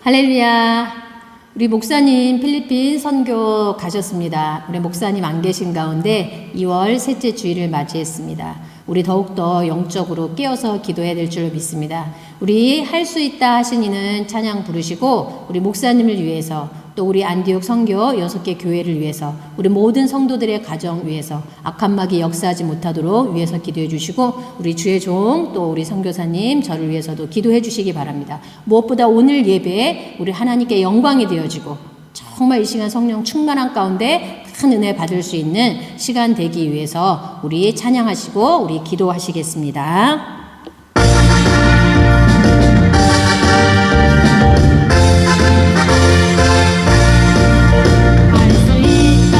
할렐루야. 우리 목사님 필리핀 선교 가셨습니다. 우리 목사님 안 계신 가운데 2월 셋째 주일을 맞이했습니다. 우리 더욱더 영적으로 깨어서 기도해야 될 줄 믿습니다. 우리 할 수 있다 하신 이는 찬양 부르시고 우리 목사님을 위해서 또 우리 안디옥 선교 6개 교회를 위해서 우리 모든 성도들의 가정 위해서 악한 마귀 역사하지 못하도록 위해서 기도해 주시고 우리 주의 종 또 우리 선교사님 저를 위해서도 기도해 주시기 바랍니다. 무엇보다 오늘 예배에 우리 하나님께 영광이 되어지고 정말 이 시간 성령 충만한 가운데 큰 은혜 받을 수 있는 시간 되기 위해서 우리 찬양하시고 우리 기도하시겠습니다. 할 수 있다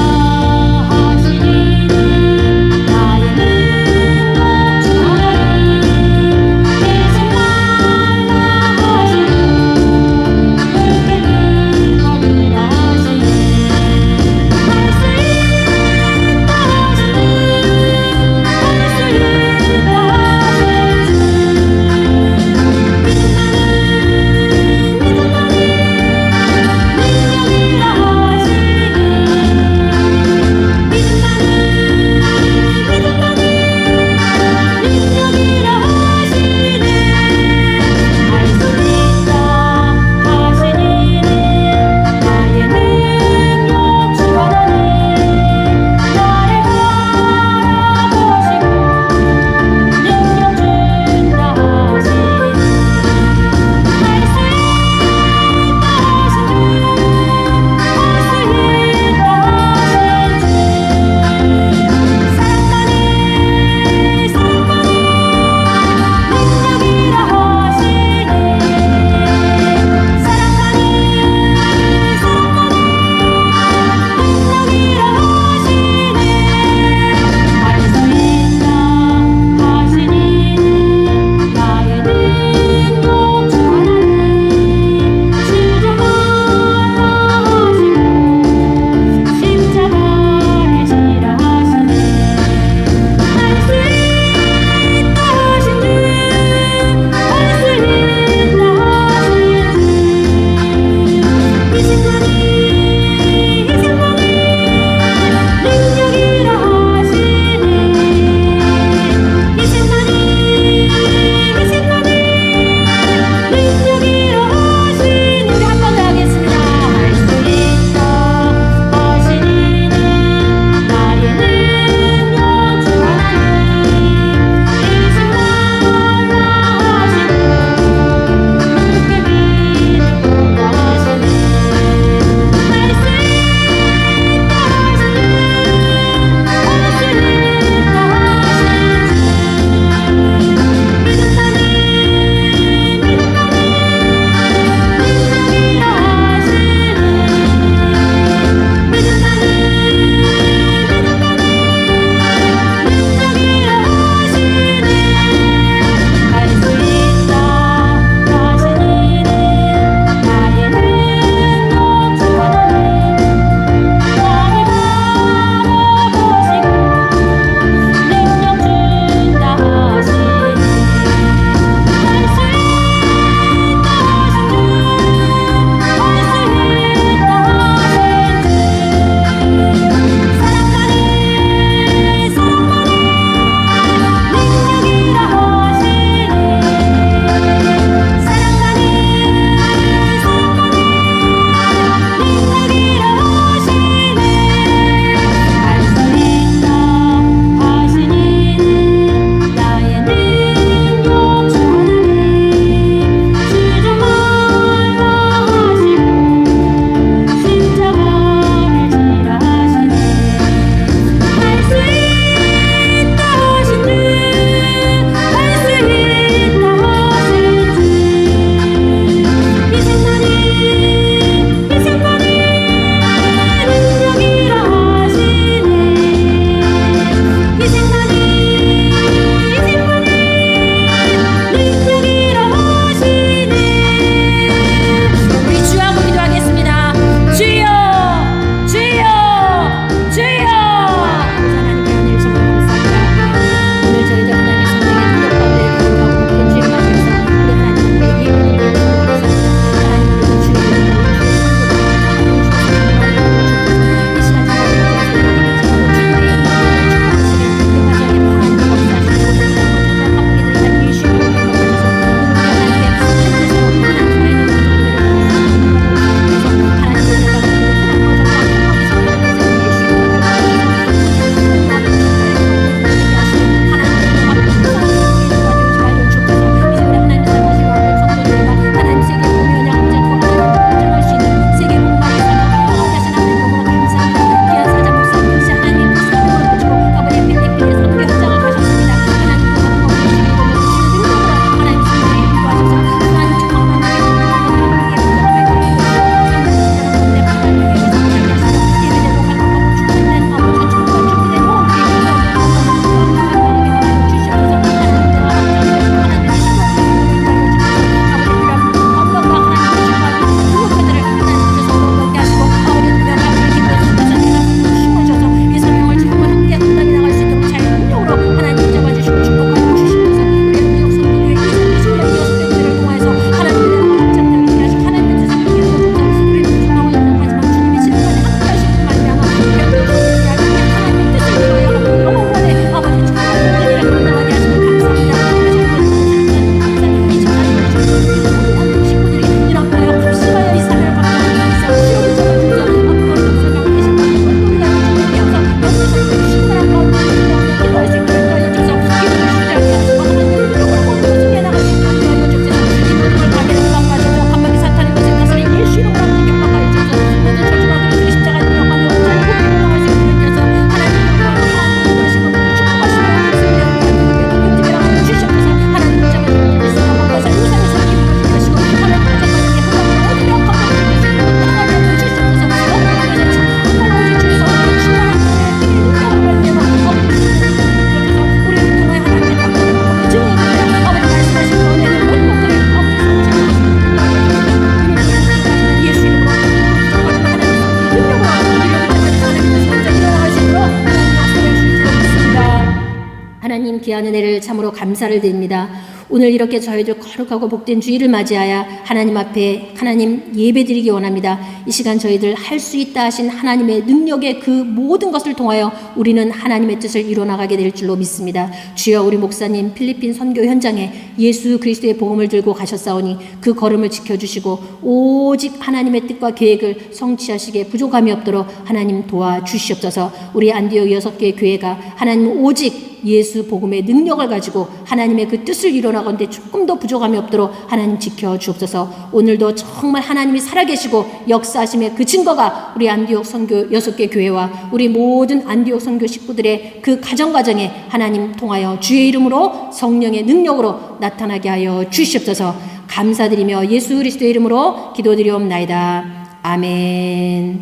귀한 은혜를 참으로 감사를 드립니다. 오늘 이렇게 저희들 거룩하고 복된 주일을 맞이하여 하나님 앞에 하나님 예배드리기 원합니다. 이 시간 저희들 할 수 있다 하신 하나님의 능력의 그 모든 것을 통하여 우리는 하나님의 뜻을 이뤄나가게 될 줄로 믿습니다. 주여, 우리 목사님 필리핀 선교 현장에 예수 그리스도의 복음을 들고 가셨사오니 그 걸음을 지켜주시고 오직 하나님의 뜻과 계획을 성취하시기에 부족함이 없도록 하나님 도와주시옵소서. 우리 안디옥 6개 교회가 하나님 오직 예수 복음의 능력을 가지고 하나님의 그 뜻을 이뤄나가는데 조금 더 부족함이 없도록 하나님 지켜주옵소서. 오늘도 정말 하나님이 살아계시고 역사하심의 그 증거가 우리 안디옥 선교 6개 교회와 우리 모든 안디옥 선교 식구들의 그 가정가정에 하나님 통하여 주의 이름으로 성령의 능력으로 나타나게 하여 주시옵소서. 감사드리며 예수 그리스도의 이름으로 기도드리옵나이다. 아멘.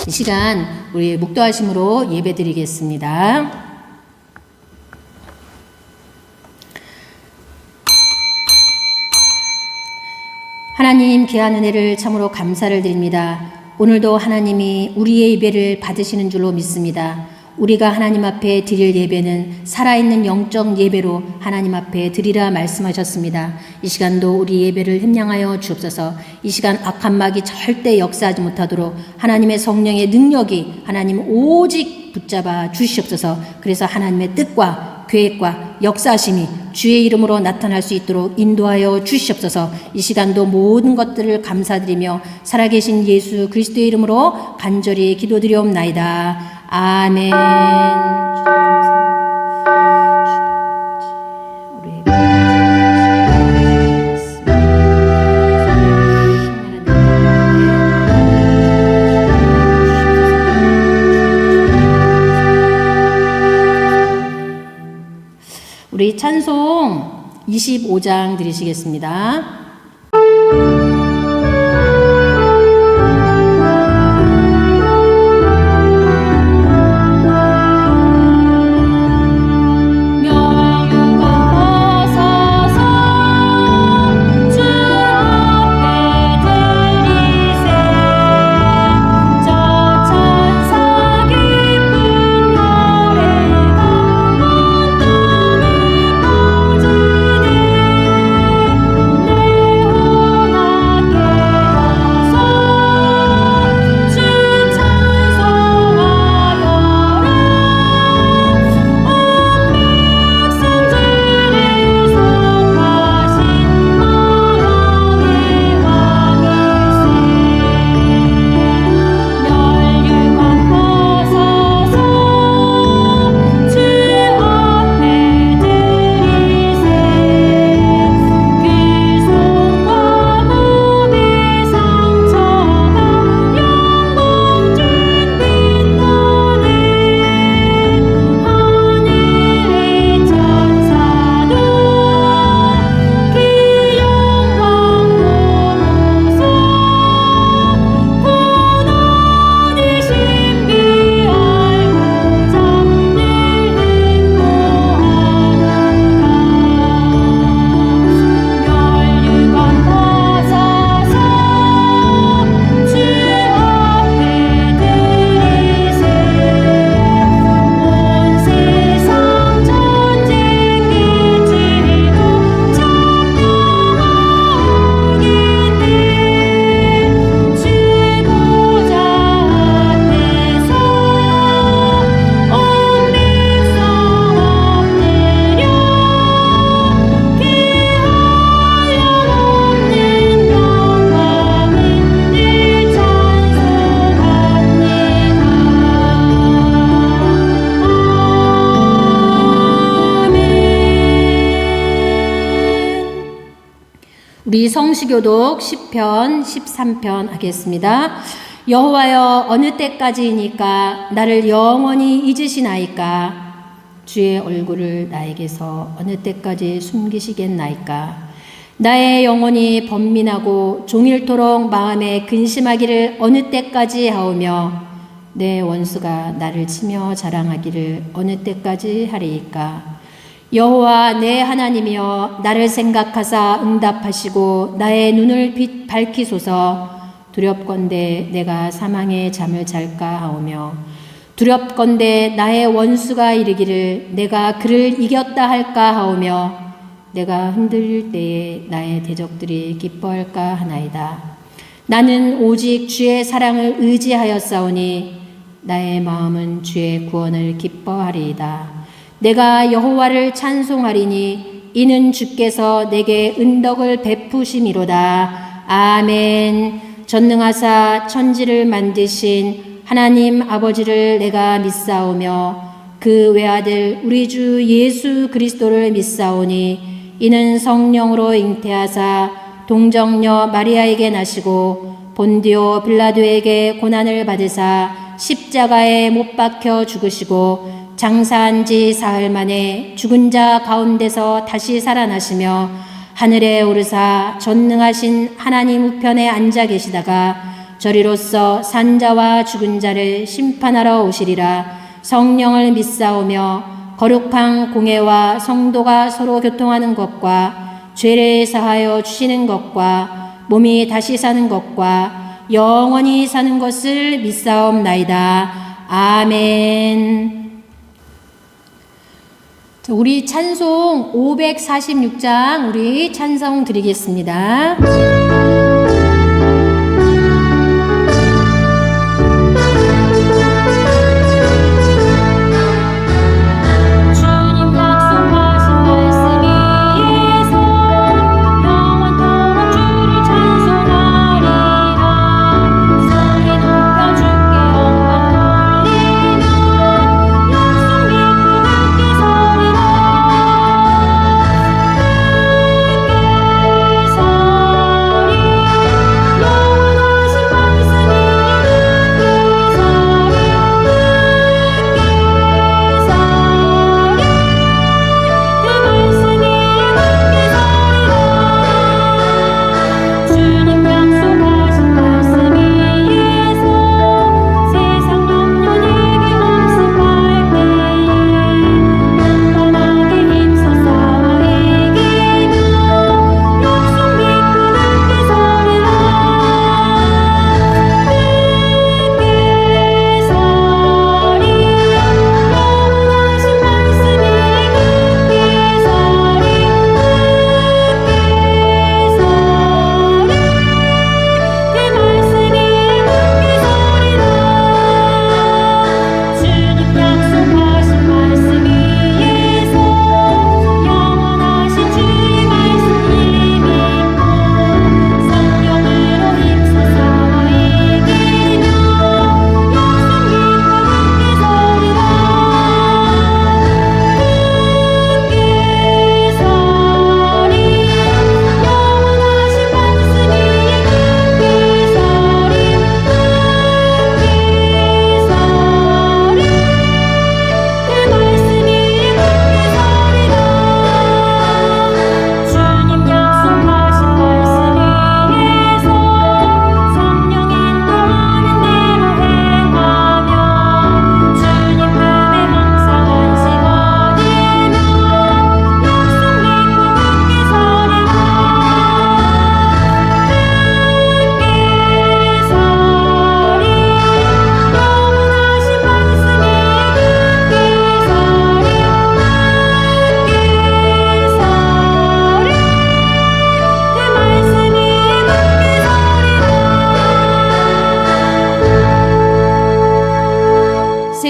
이 시간 우리 묵도하심으로 예배드리겠습니다. 하나님 귀한 은혜를 참으로 감사를 드립니다. 오늘도 하나님이 우리의 예배를 받으시는 줄로 믿습니다. 우리가 하나님 앞에 드릴 예배는 살아있는 영적 예배로 하나님 앞에 드리라 말씀하셨습니다. 이 시간도 우리 예배를 힘량하여 주옵소서. 이 시간 악한 마귀 절대 역사하지 못하도록 하나님의 성령의 능력이 하나님 오직 붙잡아 주시옵소서. 그래서 하나님의 뜻과 계획과 역사심이 주의 이름으로 나타날 수 있도록 인도하여 주시옵소서. 이 시간도 모든 것들을 감사드리며 살아계신 예수 그리스도의 이름으로 간절히 기도드리옵나이다. 아멘. 우리 찬송 25장 드리시겠습니다. 우리 성시교독 10편 13편 하겠습니다. 여호와여, 어느 때까지이니까 나를 영원히 잊으시나이까? 주의 얼굴을 나에게서 어느 때까지 숨기시겠나이까? 나의 영혼이 번민하고 종일토록 마음에 근심하기를 어느 때까지 하오며 내 원수가 나를 치며 자랑하기를 어느 때까지 하리이까? 여호와 내 하나님이여, 나를 생각하사 응답하시고 나의 눈을 밝히소서. 두렵건대 내가 사망의 잠을 잘까 하오며 두렵건대 나의 원수가 이르기를 내가 그를 이겼다 할까 하오며 내가 흔들릴 때에 나의 대적들이 기뻐할까 하나이다. 나는 오직 주의 사랑을 의지하였사오니 나의 마음은 주의 구원을 기뻐하리이다. 내가 여호와를 찬송하리니 이는 주께서 내게 은덕을 베푸심이로다. 아멘. 전능하사 천지를 만드신 하나님 아버지를 내가 믿사오며 그 외아들 우리 주 예수 그리스도를 믿사오니 이는 성령으로 잉태하사 동정녀 마리아에게 나시고 본디오 빌라도에게 고난을 받으사 십자가에 못 박혀 죽으시고 장사한 지 사흘 만에 죽은 자 가운데서 다시 살아나시며 하늘에 오르사 전능하신 하나님 우편에 앉아 계시다가 저리로서 산자와 죽은 자를 심판하러 오시리라. 성령을 믿사오며 거룩한 공회와 성도가 서로 교통하는 것과 죄를 사하여 주시는 것과 몸이 다시 사는 것과 영원히 사는 것을 믿사옵나이다. 아멘. 우리 찬송 546장 우리 찬송 드리겠습니다.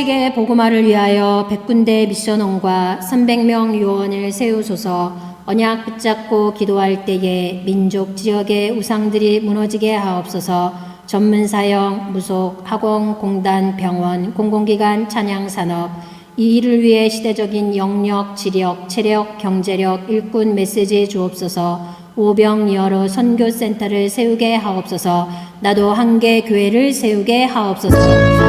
세계 복음화를 위하여 100군데 미션원과 300명 요원을 세우소서. 언약 붙잡고 기도할 때에 민족 지역의 우상들이 무너지게 하옵소서. 전문 사역, 무속, 학원, 공단, 병원, 공공기관, 찬양산업 이 일을 위해 시대적인 영역, 지력, 체력, 경제력, 일꾼 메시지 주옵소서. 오병이어로 선교센터를 세우게 하옵소서. 나도 한계 교회를 세우게 하옵소서.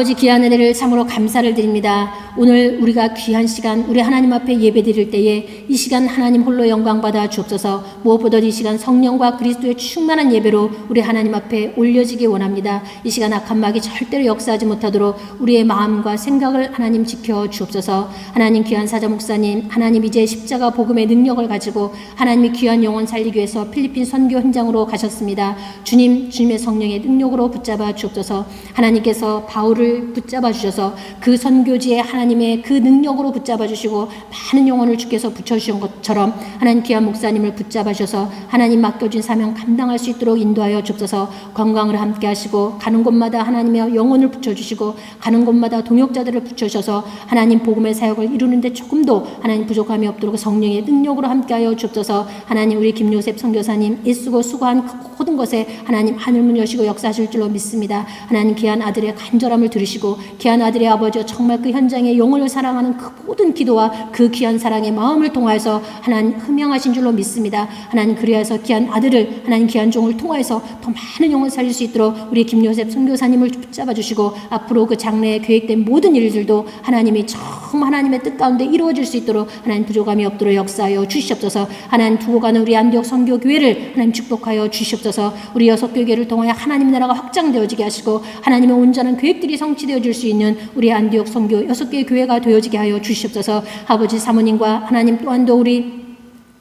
아버지 귀한 은혜를 참으로 감사를 드립니다. 오늘 우리가 귀한 시간 우리 하나님 앞에 예배 드릴 때에 이 시간 하나님 홀로 영광 받아 주옵소서. 무엇보다 이 시간 성령과 그리스도의 충만한 예배로 우리 하나님 앞에 올려지기 원합니다. 이 시간 악한 마귀 절대로 역사하지 못하도록 우리의 마음과 생각을 하나님 지켜 주옵소서. 하나님 귀한 사자 목사님, 하나님 이제 십자가 복음의 능력을 가지고 하나님이 귀한 영혼 살리기 위해서 필리핀 선교 현장으로 가셨습니다. 주님의 성령의 능력으로 붙잡아 주옵소서. 하나님께서 바울을 붙잡아 주셔서 그 선교지에 하나님의 그 능력으로 붙잡아 주시고 많은 영혼을 주께서 붙여주신 것처럼 하나님 귀한 목사님을 붙잡아 주셔서 하나님 맡겨준 사명 감당할 수 있도록 인도하여 주옵소서. 건강을 함께 하시고 가는 곳마다 하나님의 영혼을 붙여주시고 가는 곳마다 동역자들을 붙여주셔서 하나님 복음의 사역을 이루는데 조금도 하나님 부족함이 없도록 성령의 능력으로 함께하여 주옵소서. 하나님 우리 김요셉 선교사님 애쓰고 수고한 그 모든 것에 하나님 하늘문 여시고 역사하실 줄로 믿습니다. 하나님 귀한 아들의 간절함을 들으시고 귀한 아들의 아버지여 정말 그 현장에 영혼을 사랑하는 그 모든 기도와 그 귀한 사랑의 마음을 통하여서 하나님 흠양하신 줄로 믿습니다. 하나님 그리하여서 귀한 아들을 하나님 귀한 종을 통하여서 더 많은 영혼 살릴 수 있도록 우리 김요셉 선교사님을 붙잡아 주시고 앞으로 그 장래에 계획된 모든 일들도 하나님이 정말 하나님의 뜻 가운데 이루어질 수 있도록 하나님 부족함이 없도록 역사하여 주시옵소서. 하나님 두고 가는 우리 안디옥 선교교회를 하나님 축복하여 주시옵소서. 우리 6개 교회를 통하여 하나님 나라가 확장되어지게 하시고 하나님의 온전한 계획들이 성취되어질 수 있는 우리 안디옥 선교 6개의 교회가 되어지게 하여 주시옵소서. 아버지 사모님과 하나님 또한도 우리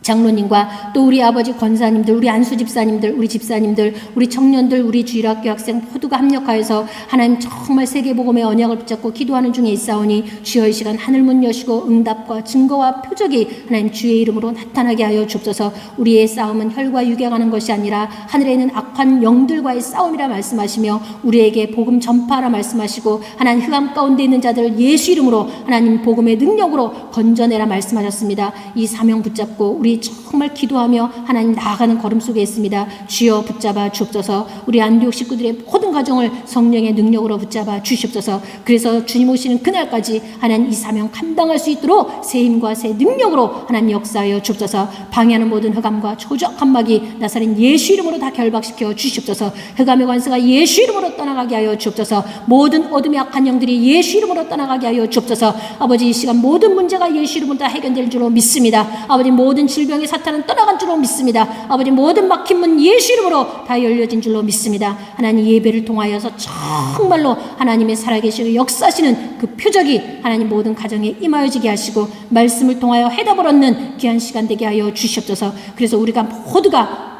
장로님과 또 우리 아버지 권사님들, 우리 안수 집사님들, 우리 집사님들, 우리 청년들, 우리 주일학교 학생 모두가 합력하여서 하나님 정말 세계복음의 언약을 붙잡고 기도하는 중에 있사오니 주여 이 시간 하늘문 여시고 응답과 증거와 표적이 하나님 주의 이름으로 나타나게 하여 주옵소서. 우리의 싸움은 혈과 육에 가는 것이 아니라 하늘에 있는 악한 영들과의 싸움이라 말씀하시며 우리에게 복음 전파하라 말씀하시고 하나님 흑암 가운데 있는 자들을 예수 이름으로 하나님 복음의 능력으로 건져내라 말씀하셨습니다. 이 사명 붙잡고 우리 정말 기도하며 하나님 나아가는 걸음 속에 있습니다. 주여 붙잡아 주옵소서. 우리 안디옥 식구들의 모든 가정을 성령의 능력으로 붙잡아 주시옵소서. 그래서 주님 오시는 그날까지 하나님 이 사명 감당할 수 있도록 새 힘과 새 능력으로 하나님 역사하여 주옵소서. 방해하는 모든 흑암과 조작한 마귀 나사렛 예수 이름으로 다 결박시켜 주시옵소서. 흑암의 관세가 예수 이름으로 떠나가게 하여 주옵소서. 모든 어둠의 악한 영들이 예수 이름으로 떠나가게 하여 주옵소서. 아버지 이 시간 모든 문제가 예수 이름으로 다 해결될 줄로 믿습니다. 아버지 모든 질병의 사탄은 떠나간 줄로 믿습니다. 아버지 모든 막힌 문 예수 이름으로 다 열려진 줄로 믿습니다. 하나님 예배를 통하여서 정말로 하나님의 살아계시고 역사하시는 그 표적이 하나님 모든 가정에 임하여지게 하시고 말씀을 통하여 해답을 얻는 귀한 시간 되게 하여 주시옵소서. 그래서 우리가 모두가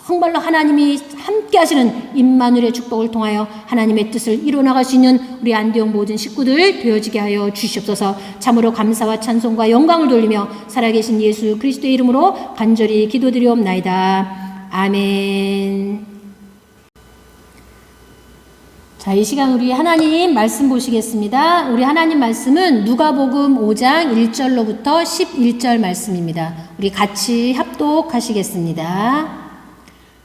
정말로 하나님이 함께 하시는 임마누엘의 축복을 통하여 하나님의 뜻을 이루어나갈 수 있는 우리 안디옥 모든 식구들 되어지게 하여 주시옵소서. 참으로 감사와 찬송과 영광을 돌리며 살아계신 예수 그리스도의 이름으로 간절히 기도드리옵나이다. 아멘. 자, 이 시간 우리 하나님 말씀 보시겠습니다. 우리 하나님 말씀은 누가복음 5장 1절로부터 11절 말씀입니다. 우리 같이 합독하시겠습니다.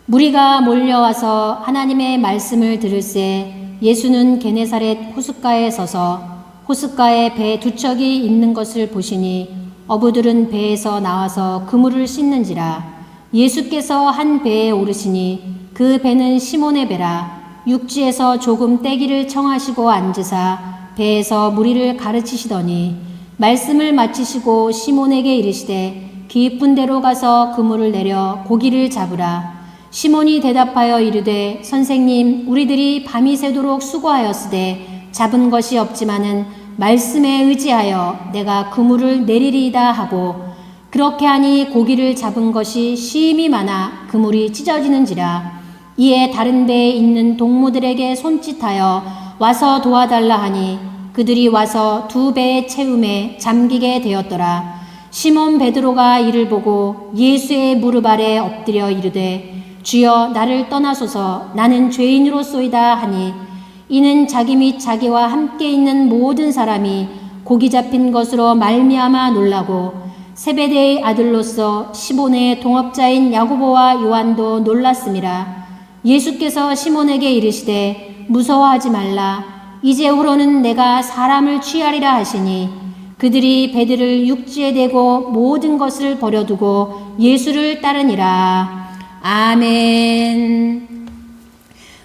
무리가 몰려와서 하나님의 말씀을 들을새 예수는 게네사렛 호숫가에 서서 호숫가에 배 두 척이 있는 것을 보시니 어부들은 배에서 나와서 그물을 씻는지라. 예수께서 한 배에 오르시니 그 배는 시몬의 배라. 육지에서 조금 떼기를 청하시고 앉으사 배에서 무리를 가르치시더니 말씀을 마치시고 시몬에게 이르시되 깊은 데로 가서 그물을 내려 고기를 잡으라. 시몬이 대답하여 이르되 선생님 우리들이 밤이 새도록 수고하였으되 잡은 것이 없지만은 말씀에 의지하여 내가 그물을 내리리이다 하고 그렇게 하니 고기를 잡은 것이 심히 많아 그물이 찢어지는지라. 이에 다른 배에 있는 동무들에게 손짓하여 와서 도와달라 하니 그들이 와서 두 배의 채움에 잠기게 되었더라. 시몬 베드로가 이를 보고 예수의 무릎 아래 엎드려 이르되 주여 나를 떠나소서 나는 죄인으로소이다 하니 이는 자기 및 자기와 함께 있는 모든 사람이 고기 잡힌 것으로 말미암아 놀라고 세베대의 아들로서 시몬의 동업자인 야고보와 요한도 놀랐음이라. 예수께서 시몬에게 이르시되 무서워하지 말라. 이제후로는 내가 사람을 취하리라 하시니 그들이 배들을 육지에 대고 모든 것을 버려두고 예수를 따르니라. 아멘.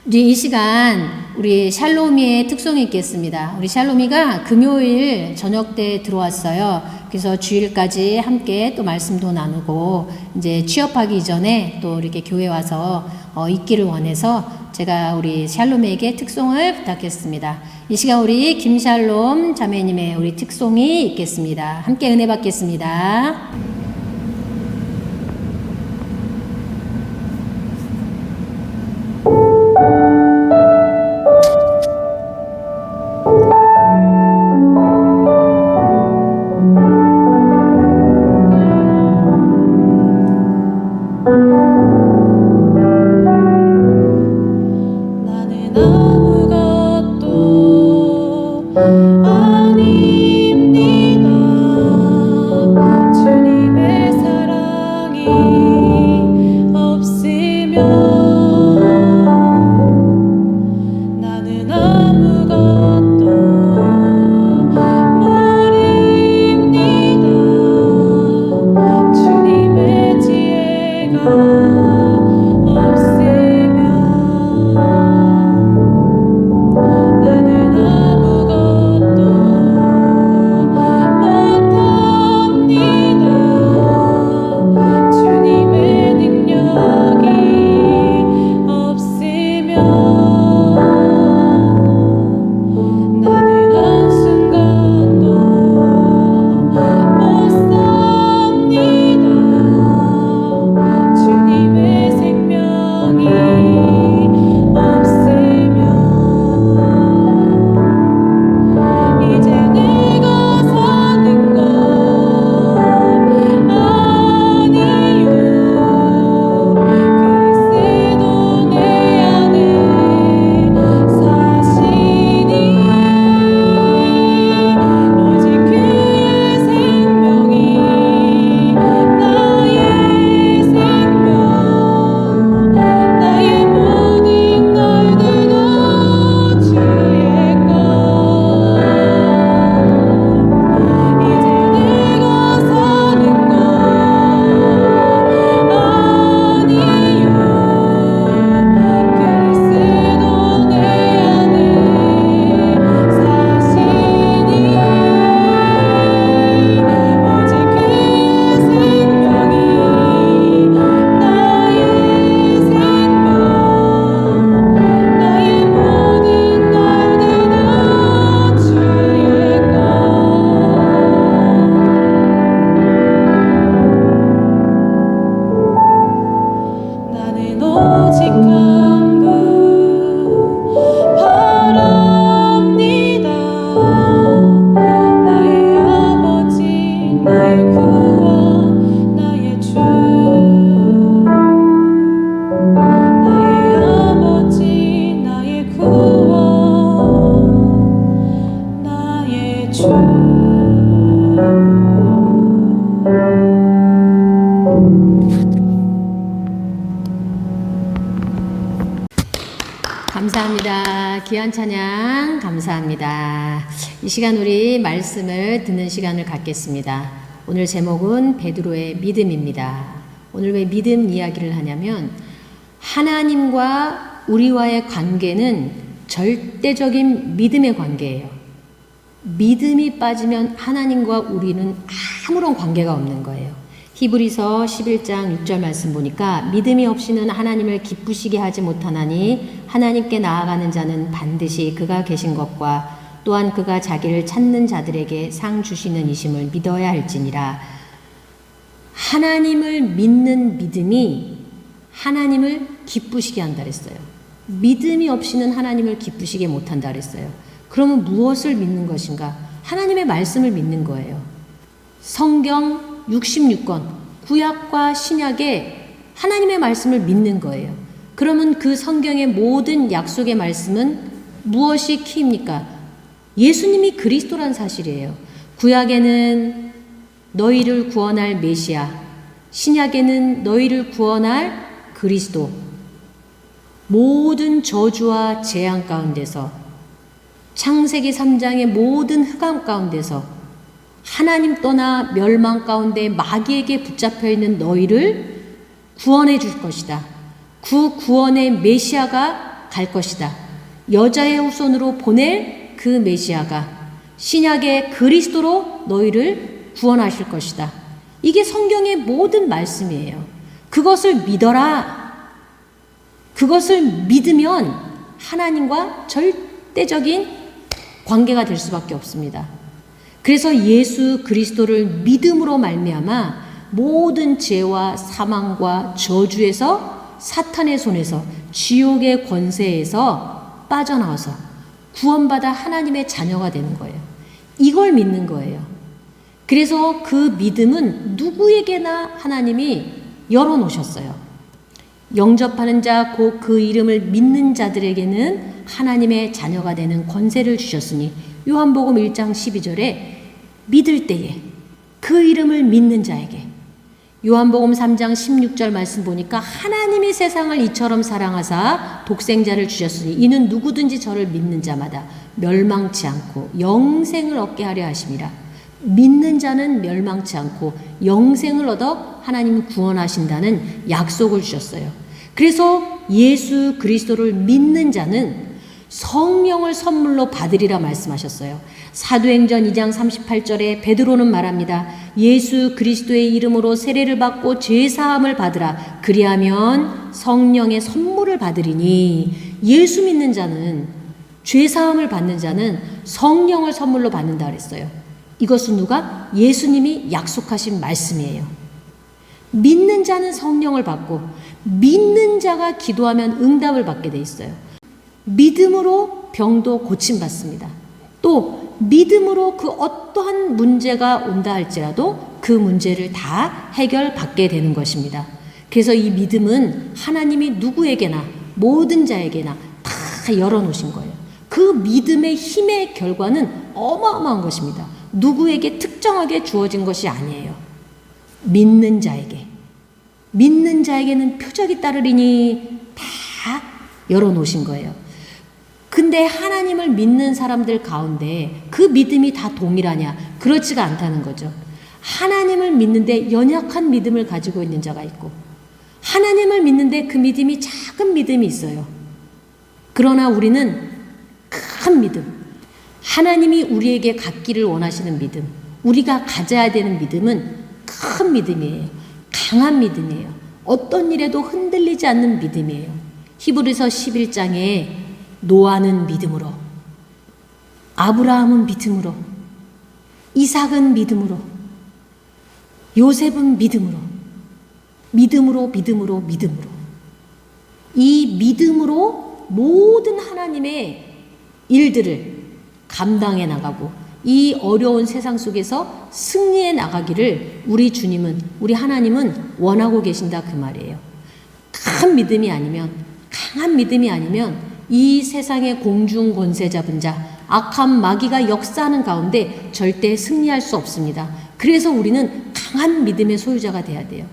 우리 이 시간 우리 샬롬이의 특성이 있겠습니다. 우리 샬롬이가 금요일 저녁 때 들어왔어요. 그래서 주일까지 함께 또 말씀도 나누고 이제 취업하기 전에 또 이렇게 교회 와서 있기를 원해서 제가 우리 샬롬에게 특송을 부탁했습니다. 이 시간 우리 김샬롬 자매님의 우리 특송이 있겠습니다. 함께 은혜 받겠습니다. 감사합니다. 귀한 찬양 감사합니다. 이 시간 우리 말씀을 듣는 시간을 갖겠습니다. 오늘 제목은 베드로의 믿음입니다. 오늘 왜 믿음 이야기를 하냐면 하나님과 우리와의 관계는 절대적인 믿음의 관계예요. 믿음이 빠지면 하나님과 우리는 아무런 관계가 없는 거예요. 히브리서 11장 6절 말씀 보니까 믿음이 없이는 하나님을 기쁘시게 하지 못하나니 하나님께 나아가는 자는 반드시 그가 계신 것과 또한 그가 자기를 찾는 자들에게 상 주시는 이심을 믿어야 할지니라. 하나님을 믿는 믿음이 하나님을 기쁘시게 한다 그랬어요. 믿음이 없이는 하나님을 기쁘시게 못한다 그랬어요. 그러면 무엇을 믿는 것인가? 하나님의 말씀을 믿는 거예요. 성경 66권, 구약과 신약에 하나님의 말씀을 믿는 거예요. 그러면 그 성경의 모든 약속의 말씀은 무엇이 키입니까? 예수님이 그리스도란 사실이에요. 구약에는 너희를 구원할 메시아, 신약에는 너희를 구원할 그리스도. 모든 저주와 재앙 가운데서, 창세기 3장의 모든 흑암 가운데서 하나님 떠나 멸망 가운데 마귀에게 붙잡혀 있는 너희를 구원해 줄 것이다. 그 구원의 메시아가 갈 것이다. 여자의 후손으로 보낼 그 메시아가 신약의 그리스도로 너희를 구원하실 것이다. 이게 성경의 모든 말씀이에요. 그것을 믿어라. 그것을 믿으면 하나님과 절대적인 관계가 될 수밖에 없습니다. 그래서 예수 그리스도를 믿음으로 말미암아 모든 죄와 사망과 저주에서 사탄의 손에서 지옥의 권세에서 빠져나와서 구원받아 하나님의 자녀가 되는 거예요. 이걸 믿는 거예요. 그래서 그 믿음은 누구에게나 하나님이 열어놓으셨어요. 영접하는 자, 곧 그 이름을 믿는 자들에게는 하나님의 자녀가 되는 권세를 주셨으니 요한복음 1장 12절에 믿을 때에 그 이름을 믿는 자에게, 요한복음 3장 16절 말씀 보니까 하나님이 세상을 이처럼 사랑하사 독생자를 주셨으니 이는 누구든지 저를 믿는 자마다 멸망치 않고 영생을 얻게 하려 하심이라. 믿는 자는 멸망치 않고 영생을 얻어 하나님이 구원하신다는 약속을 주셨어요. 그래서 예수 그리스도를 믿는 자는 성령을 선물로 받으리라 말씀하셨어요. 사도행전 2장 38절에 베드로는 말합니다. 예수 그리스도의 이름으로 세례를 받고 죄사함을 받으라. 그리하면 성령의 선물을 받으리니, 예수 믿는 자는, 죄사함을 받는 자는 성령을 선물로 받는다 그랬어요. 이것은 누가? 예수님이 약속하신 말씀이에요. 믿는 자는 성령을 받고 믿는 자가 기도하면 응답을 받게 돼 있어요. 믿음으로 병도 고침받습니다. 또 믿음으로 그 어떠한 문제가 온다 할지라도 그 문제를 다 해결받게 되는 것입니다. 그래서 이 믿음은 하나님이 누구에게나 모든 자에게나 다 열어놓으신 거예요. 그 믿음의 힘의 결과는 어마어마한 것입니다. 누구에게 특정하게 주어진 것이 아니에요. 믿는 자에게는 표적이 따르리니 다 열어놓으신 거예요. 근데 하나님을 믿는 사람들 가운데 그 믿음이 다 동일하냐? 그렇지가 않다는 거죠. 하나님을 믿는데 연약한 믿음을 가지고 있는 자가 있고, 하나님을 믿는데 그 믿음이 작은 믿음이 있어요. 그러나 우리는 큰 믿음, 하나님이 우리에게 갖기를 원하시는 믿음, 우리가 가져야 되는 믿음은 큰 믿음이에요. 강한 믿음이에요. 어떤 일에도 흔들리지 않는 믿음이에요. 히브리서 11장에 노아는 믿음으로, 아브라함은 믿음으로, 이삭은 믿음으로, 요셉은 믿음으로, 이 믿음으로 모든 하나님의 일들을 감당해 나가고 이 어려운 세상 속에서 승리해 나가기를 우리 주님은, 우리 하나님은 원하고 계신다 그 말이에요. 큰 믿음이 아니면, 강한 믿음이 아니면 이 세상의 공중 권세 잡은 자, 악한 마귀가 역사하는 가운데 절대 승리할 수 없습니다. 그래서 우리는 강한 믿음의 소유자가 돼야 돼요.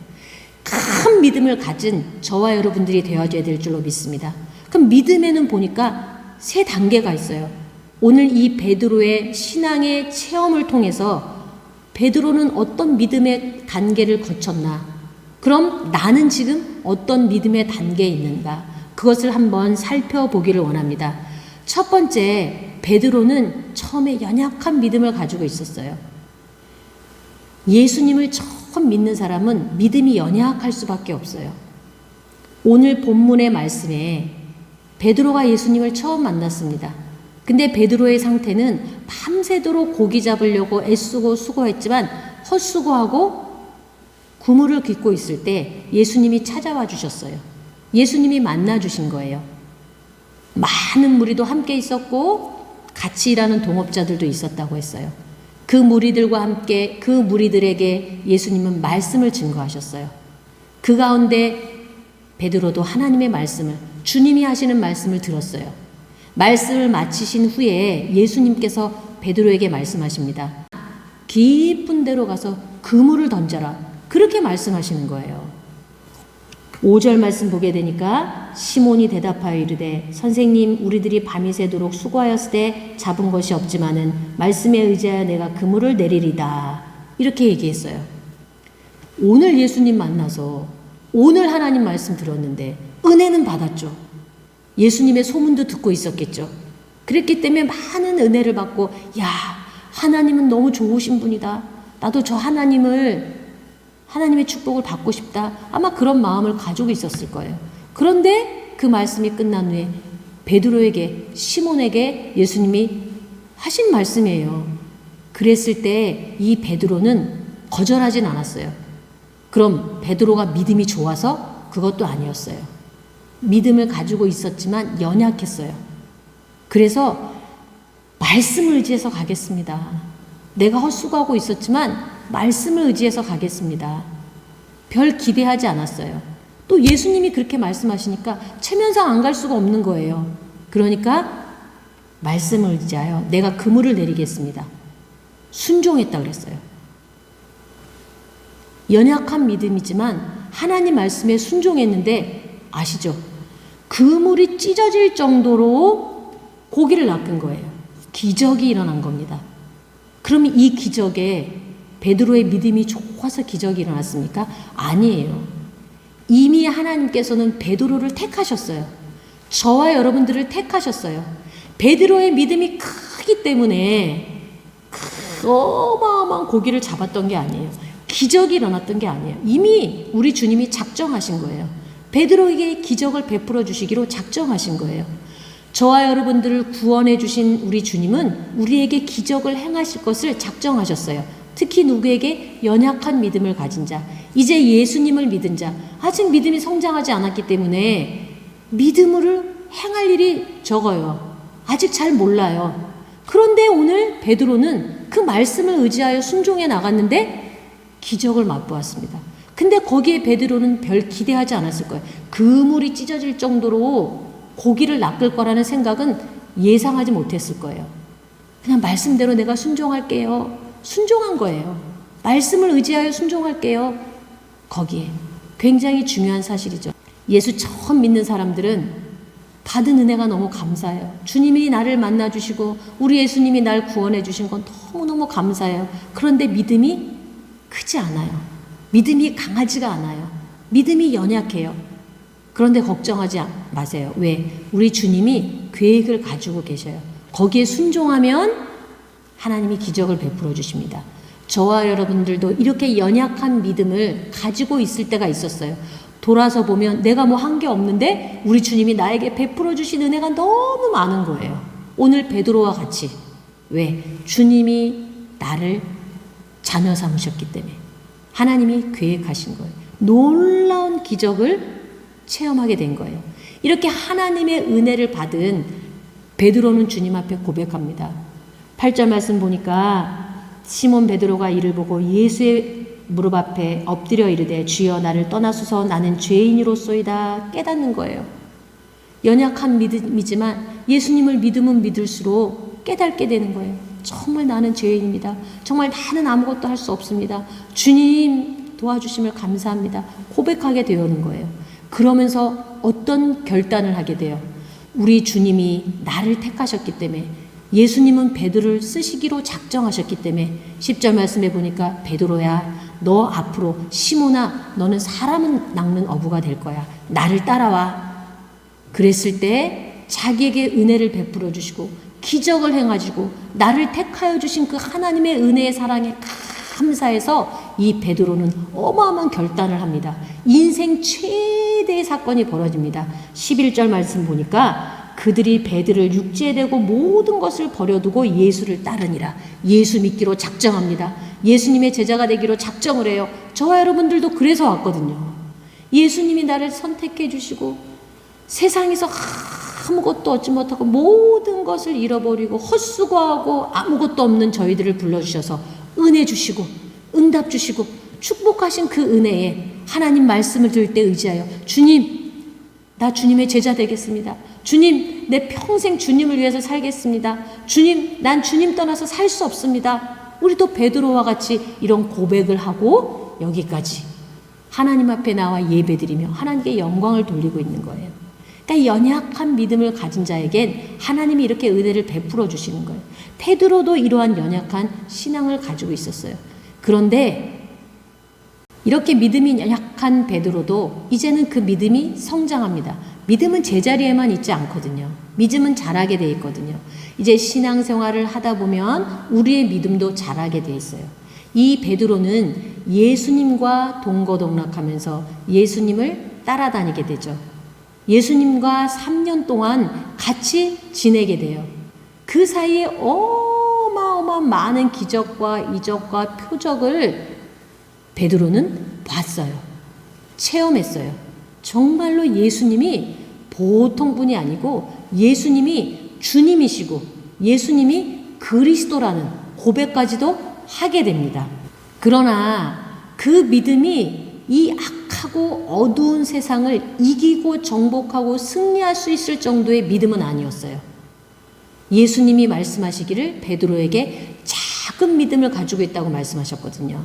큰 믿음을 가진 저와 여러분들이 되어줘야 될 줄로 믿습니다. 그럼 믿음에는 보니까 3단계가 있어요. 오늘 이 베드로의 신앙의 체험을 통해서 베드로는 어떤 믿음의 단계를 거쳤나? 그럼 나는 지금 어떤 믿음의 단계에 있는가? 그것을 한번 살펴보기를 원합니다. 첫 번째, 베드로는 처음에 연약한 믿음을 가지고 있었어요. 예수님을 처음 믿는 사람은 믿음이 연약할 수밖에 없어요. 오늘 본문의 말씀에 베드로가 예수님을 처음 만났습니다. 근데 베드로의 상태는 밤새도록 고기 잡으려고 애쓰고 수고했지만 헛수고하고 그물을 깃고 있을 때 예수님이 찾아와 주셨어요. 예수님이 만나 주신 거예요. 많은 무리도 함께 있었고 같이 일하는 동업자들도 있었다고 했어요. 그 무리들과 함께 그 무리들에게 예수님은 말씀을 증거하셨어요. 그 가운데 베드로도 하나님의 말씀을, 주님이 하시는 말씀을 들었어요. 말씀을 마치신 후에 예수님께서 베드로에게 말씀하십니다. 깊은 데로 가서 그물을 던져라. 그렇게 말씀하시는 거예요. 5절 말씀 보게 되니까 시몬이 대답하여 이르되 선생님, 우리들이 밤이 새도록 수고하였을 때 잡은 것이 없지만은 말씀에 의지하여 내가 그물을 내리리다. 이렇게 얘기했어요. 오늘 예수님 만나서 오늘 하나님 말씀 들었는데 은혜는 받았죠. 예수님의 소문도 듣고 있었겠죠. 그랬기 때문에 많은 은혜를 받고, 야, 하나님은 너무 좋으신 분이다. 나도 저 하나님의 축복을 받고 싶다. 아마 그런 마음을 가지고 있었을 거예요. 그런데 그 말씀이 끝난 후에 베드로에게, 시몬에게 예수님이 하신 말씀이에요. 그랬을 때 이 베드로는 거절하진 않았어요. 그럼 베드로가 믿음이 좋아서? 그것도 아니었어요. 믿음을 가지고 있었지만 연약했어요. 그래서 말씀을 의지해서 가겠습니다. 내가 헛수고하고 있었지만 말씀을 의지해서 가겠습니다. 별 기대하지 않았어요. 또 예수님이 그렇게 말씀하시니까 체면상 안 갈 수가 없는 거예요. 그러니까 말씀을 의지하여 내가 그물을 내리겠습니다. 순종했다 그랬어요. 연약한 믿음이지만 하나님 말씀에 순종했는데 아시죠? 그물이 찢어질 정도로 고기를 낚은 거예요. 기적이 일어난 겁니다. 그럼 이 기적에 베드로의 믿음이 좋아서 기적이 일어났습니까? 아니에요. 이미 하나님께서는 베드로를 택하셨어요. 저와 여러분들을 택하셨어요. 베드로의 믿음이 크기 때문에 어마어마한 고기를 잡았던 게 아니에요. 기적이 일어났던 게 아니에요. 이미 우리 주님이 작정하신 거예요. 베드로에게 기적을 베풀어 주시기로 작정하신 거예요. 저와 여러분들을 구원해 주신 우리 주님은 우리에게 기적을 행하실 것을 작정하셨어요. 특히 누구에게? 연약한 믿음을 가진 자, 이제 예수님을 믿은 자, 아직 믿음이 성장하지 않았기 때문에 믿음을 행할 일이 적어요. 아직 잘 몰라요. 그런데 오늘 베드로는 그 말씀을 의지하여 순종해 나갔는데 기적을 맛보았습니다. 근데 거기에 베드로는 별 기대하지 않았을 거예요. 그물이 찢어질 정도로 고기를 낚을 거라는 생각은 예상하지 못했을 거예요. 그냥 말씀대로 내가 순종할게요. 순종한 거예요. 말씀을 의지하여 순종할게요. 거기에 굉장히 중요한 사실이죠. 예수 처음 믿는 사람들은 받은 은혜가 너무 감사해요. 주님이 나를 만나주시고 우리 예수님이 날 구원해 주신 건 너무너무 감사해요. 그런데 믿음이 크지 않아요. 믿음이 강하지가 않아요. 믿음이 연약해요. 그런데 걱정하지 마세요. 왜? 우리 주님이 계획을 가지고 계셔요. 거기에 순종하면 하나님이 기적을 베풀어 주십니다. 저와 여러분들도 이렇게 연약한 믿음을 가지고 있을 때가 있었어요. 돌아서 보면 내가 뭐 한 게 없는데 우리 주님이 나에게 베풀어 주신 은혜가 너무 많은 거예요. 오늘 베드로와 같이. 왜? 주님이 나를 자녀 삼으셨기 때문에. 하나님이 계획하신 거예요. 놀라운 기적을 체험하게 된 거예요. 이렇게 하나님의 은혜를 받은 베드로는 주님 앞에 고백합니다. 8절 말씀 보니까 시몬 베드로가 이를 보고 예수의 무릎 앞에 엎드려 이르되 주여 나를 떠나소서 나는 죄인이로소이다 깨닫는 거예요. 연약한 믿음이지만 예수님을 믿으면 믿을수록 깨닫게 되는 거예요. 정말 나는 죄인입니다. 정말 나는 아무것도 할 수 없습니다. 주님 도와주심을 감사합니다. 고백하게 되는 거예요. 그러면서 어떤 결단을 하게 돼요? 우리 주님이 나를 택하셨기 때문에 예수님은 베드로를 쓰시기로 작정하셨기 때문에 10절 말씀해 보니까 베드로야 너 앞으로 시몬아 너는 사람은 낚는 어부가 될 거야. 나를 따라와. 그랬을 때 자기에게 은혜를 베풀어 주시고 기적을 행하시고 나를 택하여 주신 그 하나님의 은혜의 사랑에 감사해서 이 베드로는 어마어마한 결단을 합니다. 인생 최대의 사건이 벌어집니다. 11절 말씀 보니까 그들이 배들을 육지에 대고 모든 것을 버려두고 예수를 따르니라. 예수 믿기로 작정합니다. 예수님의 제자가 되기로 작정을 해요. 저와 여러분들도 그래서 왔거든요. 예수님이 나를 선택해 주시고 세상에서 아무것도 얻지 못하고 모든 것을 잃어버리고 헛수고하고 아무것도 없는 저희들을 불러주셔서 은혜 주시고 응답 주시고 축복하신 그 은혜에 하나님 말씀을 들을 때 의지하여 주님 나 주님의 제자 되겠습니다. 주님 내 평생 주님을 위해서 살겠습니다. 주님 난 주님 떠나서 살 수 없습니다. 우리도 베드로와 같이 이런 고백을 하고 여기까지 하나님 앞에 나와 예배드리며 하나님께 영광을 돌리고 있는 거예요. 그러니까 연약한 믿음을 가진 자에겐 하나님이 이렇게 은혜를 베풀어 주시는 거예요. 베드로도 이러한 연약한 신앙을 가지고 있었어요. 그런데 이렇게 믿음이 연약한 베드로도 이제는 그 믿음이 성장합니다. 믿음은 제자리에만 있지 않거든요. 믿음은 자라게 돼 있거든요. 이제 신앙생활을 하다 보면 우리의 믿음도 자라게 돼 있어요. 이 베드로는 예수님과 동거동락하면서 예수님을 따라다니게 되죠. 예수님과 3년 동안 같이 지내게 돼요. 그 사이에 어마어마한 많은 기적과 이적과 표적을 베드로는 봤어요. 체험했어요. 정말로 예수님이 보통 분이 아니고 예수님이 주님이시고 예수님이 그리스도라는 고백까지도 하게 됩니다. 그러나 그 믿음이 이 악하고 어두운 세상을 이기고 정복하고 승리할 수 있을 정도의 믿음은 아니었어요. 예수님이 말씀하시기를 베드로에게 작은 믿음을 가지고 있다고 말씀하셨거든요.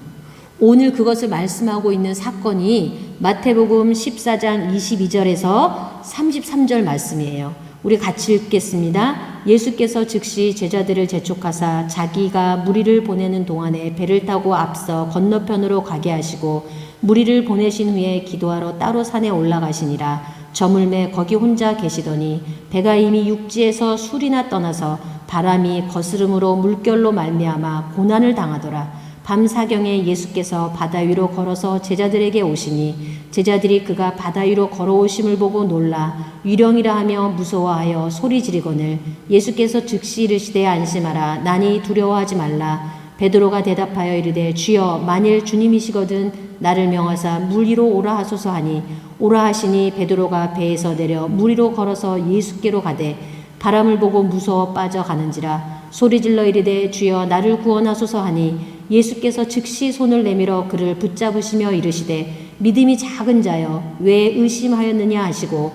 오늘 그것을 말씀하고 있는 사건이 마태복음 14장 22절에서 33절 말씀이에요. 우리 같이 읽겠습니다. 예수께서 즉시 제자들을 재촉하사 자기가 무리를 보내는 동안에 배를 타고 앞서 건너편으로 가게 하시고 무리를 보내신 후에 기도하러 따로 산에 올라가시니라. 저물매 거기 혼자 계시더니 배가 이미 육지에서 술이나 떠나서 바람이 거스름으로 물결로 말미암아 고난을 당하더라. 밤사경에 예수께서 바다 위로 걸어서 제자들에게 오시니 제자들이 그가 바다 위로 걸어오심을 보고 놀라 유령이라 하며 무서워하여 소리 지르거늘 예수께서 즉시 이르시되 안심하라 나니 두려워하지 말라. 베드로가 대답하여 이르되 주여 만일 주님이시거든 나를 명하사 물 위로 오라 하소서 하니 오라 하시니 베드로가 배에서 내려 물 위로 걸어서 예수께로 가되 바람을 보고 무서워 빠져가는지라 소리질러 이르되 주여 나를 구원하소서 하니 예수께서 즉시 손을 내밀어 그를 붙잡으시며 이르시되 믿음이 작은 자여 왜 의심하였느냐 하시고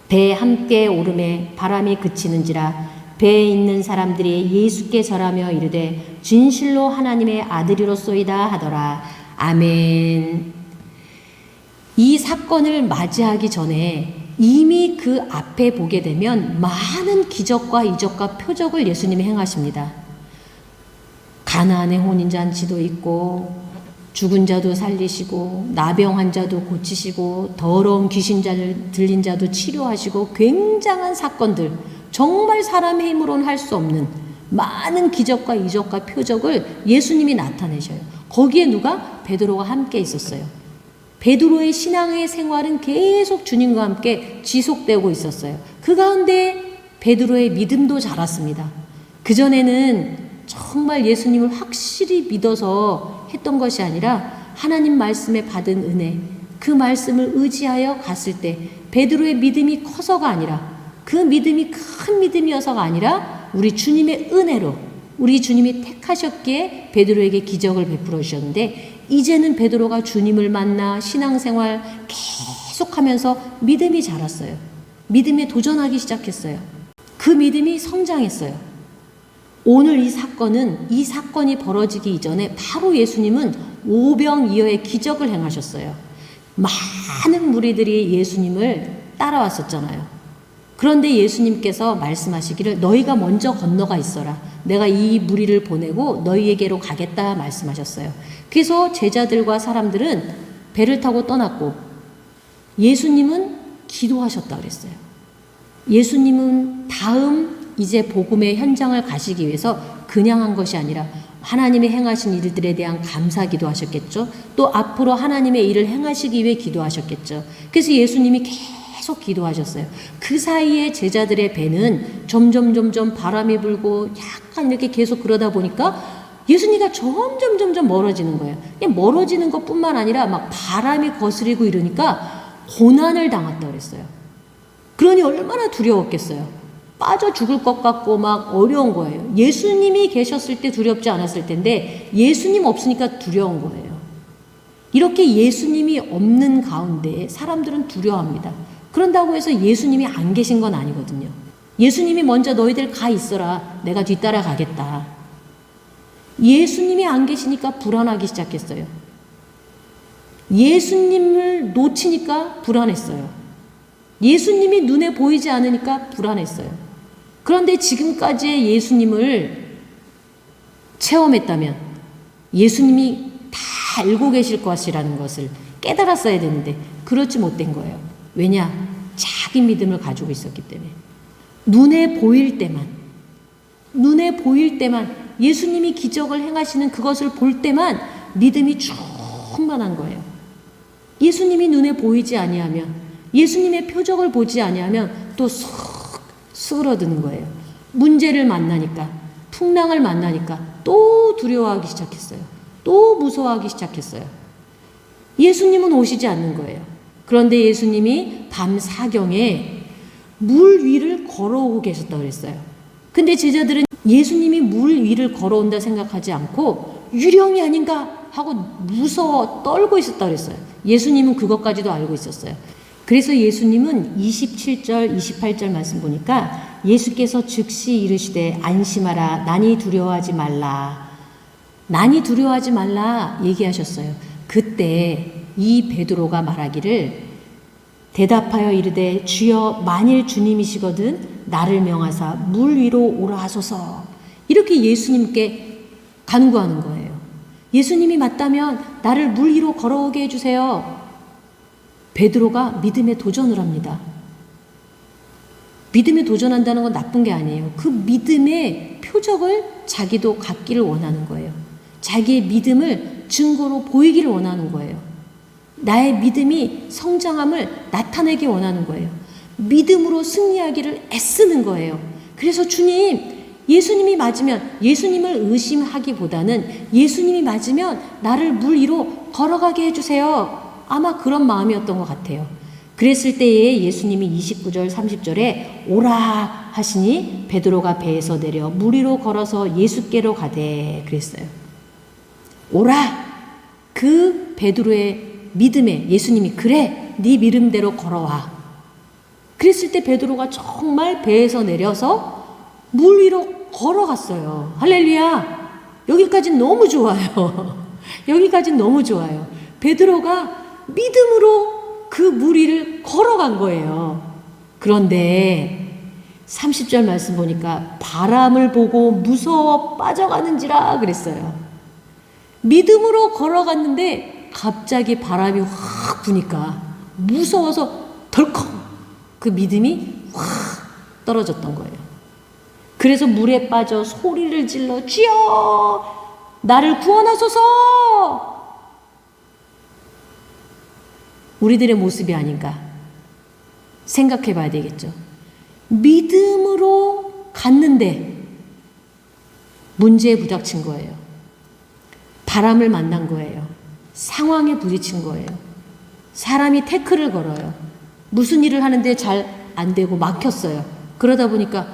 배에 함께 오름에 바람이 그치는지라 배에 있는 사람들이 예수께 절하며 이르되 진실로 하나님의 아들이로소이다 하더라. 아멘. 이 사건을 맞이하기 전에 이미 그 앞에 보게 되면 많은 기적과 이적과 표적을 예수님이 행하십니다. 가나안의 혼인잔치도 있고 죽은 자도 살리시고 나병 환자도 고치시고 더러운 귀신 들린 자도 치료하시고 굉장한 사건들 정말 사람의 힘으로는 할 수 없는 많은 기적과 이적과 표적을 예수님이 나타내셔요. 거기에 누가? 베드로가 함께 있었어요. 베드로의 신앙의 생활은 계속 주님과 함께 지속되고 있었어요. 그 가운데 베드로의 믿음도 자랐습니다. 그전에는 정말 예수님을 확실히 믿어서 했던 것이 아니라 하나님 말씀에 받은 은혜, 그 말씀을 의지하여 갔을 때 베드로의 믿음이 커서가 아니라 그 믿음이 큰 믿음이어서가 아니라 우리 주님의 은혜로 우리 주님이 택하셨기에 베드로에게 기적을 베풀어 주셨는데 이제는 베드로가 주님을 만나 신앙생활 계속하면서 믿음이 자랐어요. 믿음에 도전하기 시작했어요. 그 믿음이 성장했어요. 오늘 이 사건이 벌어지기 이전에 바로 예수님은 오병이어의 기적을 행하셨어요. 많은 무리들이 예수님을 따라왔었잖아요. 그런데 예수님께서 말씀하시기를 너희가 먼저 건너가 있어라. 내가 이 무리를 보내고 너희에게로 가겠다 말씀하셨어요. 그래서 제자들과 사람들은 배를 타고 떠났고 예수님은 기도하셨다 그랬어요. 예수님은 다음 이제 복음의 현장을 가시기 위해서 그냥 한 것이 아니라 하나님의 행하신 일들에 대한 감사 기도하셨겠죠. 또 앞으로 하나님의 일을 행하시기 위해 기도하셨겠죠. 그래서 예수님이 계속 기도하셨어요. 그 사이에 제자들의 배는 점점 바람이 불고 약간 이렇게 계속 그러다 보니까 예수님과 점점 멀어지는 거예요. 그냥 멀어지는 것뿐만 아니라 막 바람이 거스리고 이러니까 고난을 당했다 그랬어요. 그러니 얼마나 두려웠겠어요. 빠져 죽을 것 같고 막 어려운 거예요. 예수님이 계셨을 때 두렵지 않았을 텐데 예수님 없으니까 두려운 거예요. 이렇게 예수님이 없는 가운데 사람들은 두려워합니다. 그런다고 해서 예수님이 안 계신 건 아니거든요. 예수님이 먼저 너희들 가 있어라. 내가 뒤따라 가겠다. 예수님이 안 계시니까 불안하기 시작했어요. 예수님을 놓치니까 불안했어요. 예수님이 눈에 보이지 않으니까 불안했어요. 그런데 지금까지의 예수님을 체험했다면 예수님이 다 알고 계실 것이라는 것을 깨달았어야 되는데 그렇지 못된 거예요. 왜냐? 자기 믿음을 가지고 있었기 때문에 눈에 보일 때만 예수님이 기적을 행하시는 그것을 볼 때만 믿음이 충만한 거예요. 예수님이 눈에 보이지 아니하면, 예수님의 표적을 보지 아니하면 또 쑥 수그러드는 거예요. 문제를 만나니까, 풍랑을 만나니까 또 두려워하기 시작했어요. 또 무서워하기 시작했어요. 예수님은 오시지 않는 거예요. 그런데 예수님이 밤 사경에 물 위를 걸어오고 계셨다고 그랬어요. 근데 제자들은 예수님이 물 위를 걸어온다 생각하지 않고 유령이 아닌가 하고 무서워 떨고 있었다고 그랬어요. 예수님은 그것까지도 알고 있었어요. 그래서 예수님은 27절, 28절 말씀 보니까 예수께서 즉시 이르시되 안심하라 난이 두려워하지 말라. 난이 두려워하지 말라 얘기하셨어요. 그때 이 베드로가 말하기를 대답하여 이르되 주여 만일 주님이시거든 나를 명하사 물 위로 오라 하소서. 이렇게 예수님께 간구하는 거예요. 예수님이 맞다면 나를 물 위로 걸어오게 해주세요. 베드로가 믿음에 도전을 합니다. 믿음에 도전한다는 건 나쁜 게 아니에요. 그 믿음의 표적을 자기도 갖기를 원하는 거예요. 자기의 믿음을 증거로 보이기를 원하는 거예요. 나의 믿음이 성장함을 나타내기 원하는 거예요. 믿음으로 승리하기를 애쓰는 거예요. 그래서 주님, 예수님이 맞으면, 예수님을 의심하기보다는 예수님이 맞으면 나를 물 위로 걸어가게 해주세요. 아마 그런 마음이었던 것 같아요. 그랬을 때에 예수님이 29절 30절에 오라 하시니 베드로가 배에서 내려 물 위로 걸어서 예수께로 가되 그랬어요. 오라. 그 베드로의 믿음에 예수님이 그래 네 믿음대로 걸어와. 그랬을 때 베드로가 정말 배에서 내려서 물 위로 걸어갔어요. 할렐루야. 여기까지는 너무 좋아요. 여기까지는 너무 좋아요. 베드로가 믿음으로 그 물 위를 걸어간 거예요. 그런데 30절 말씀 보니까 바람을 보고 무서워 빠져가는지라 그랬어요. 믿음으로 걸어갔는데 갑자기 바람이 확 부니까 무서워서 덜컥 그 믿음이 확 떨어졌던 거예요. 그래서 물에 빠져 소리를 질러 주여 나를 구원하소서. 우리들의 모습이 아닌가 생각해 봐야 되겠죠. 믿음으로 갔는데 문제에 부닥친 거예요. 바람을 만난 거예요. 상황에 부딪힌 거예요. 사람이 태클을 걸어요. 무슨 일을 하는데 잘 안 되고 막혔어요. 그러다 보니까